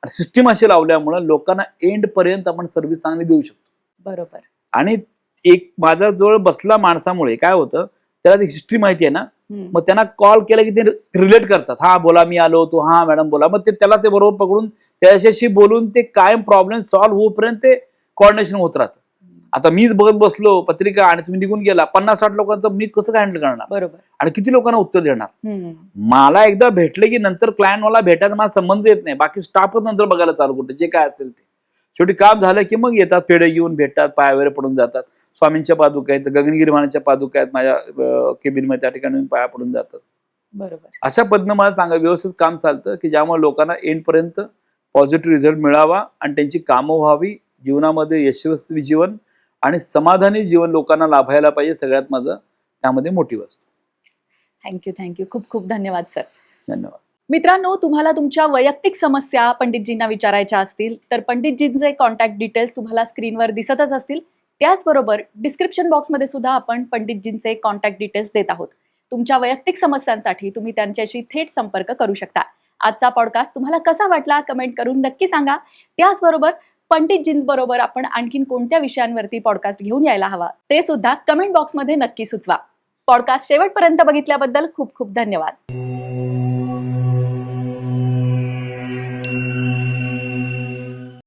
सिस्टीम अशी लावल्यामुळे लोकांना एंड पर्यंत आपण सर्व्हिस चांगली देऊ शकतो. बरोबर. आणि एक माझा जवळ बसला माणसामुळे काय होतं, त्याला ती हिस्ट्री माहिती आहे ना, मग त्यांना कॉल केला की ते रिलेट करतात. हा बोला, मी आलो होतो, हा मॅडम बोला. मग त्याला ते बरोबर पकडून त्याच्याशी बोलून ते कायम प्रॉब्लेम सॉल्व्ह होईपर्यंत ते कोऑर्डिनेशन होत राहतं. आता मीच बघत बसलो पत्रिका आणि तुम्ही निघून गेला, 50-60 लोकांचं मी कसं हँडल करणार बरोबर. आणि किती लोकांना उत्तर देणार. हम्म, मला एकदा भेटले की नंतर क्लायंट मला भेटायचा माझा संबंध येत नाही, बाकी स्टाफच नंतर बघायला चालू करतो जे काय असेल ते. शेवटी काम झालं की मग येतात, पेढे घेऊन भेटतात, पाया वगैरे पडून जातात. स्वामींच्या पादुका आहेत, गगनगिरी महाराजांच्या पादुका आहेत माझ्या केबिन मध्ये, त्या ठिकाणी पाया पडून जातात. बरोबर. अशा पद्धतीने मला सांगा व्यवस्थित काम चालतं की ज्यामुळे लोकांना एंड पर्यंत पॉझिटिव्ह रिझल्ट मिळावा आणि त्यांची कामं व्हावी, जीवनामध्ये यशस्वी जीवन आणि समाधानी जीवन लोकांना लाभायला पाहिजे. सगळ्यात माझं त्यामध्ये मोठी वस्तू. थँक्यू. खूप खूप धन्यवाद सर. धन्यवाद. मित्रांनो, तुम्हाला तुमच्या वैयक्तिक समस्या पंडितजींना विचारायच्या असतील तर पंडितजींचे कॉन्टॅक्ट डिटेल्स तुम्हाला स्क्रीनवर दिसतच असतील. त्याचबरोबर डिस्क्रिप्शन बॉक्समध्ये सुद्धा आपण पंडितजींचे कॉन्टॅक्ट डिटेल्स देत आहोत. तुमच्या वैयक्तिक समस्यांसाठी तुम्ही त्यांच्याशी थेट संपर्क करू शकता. आजचा पॉडकास्ट तुम्हाला कसा वाटला कमेंट करून नक्की सांगा. त्याचबरोबर पंडितजींबरोबर आपण आणखीन कोणत्या विषयांवरती पॉडकास्ट घेऊन यायला हवा ते सुद्धा कमेंट बॉक्समध्ये नक्की सुचवा. पॉडकास्ट शेवटपर्यंत बघितल्याबद्दल खूप खूप धन्यवाद.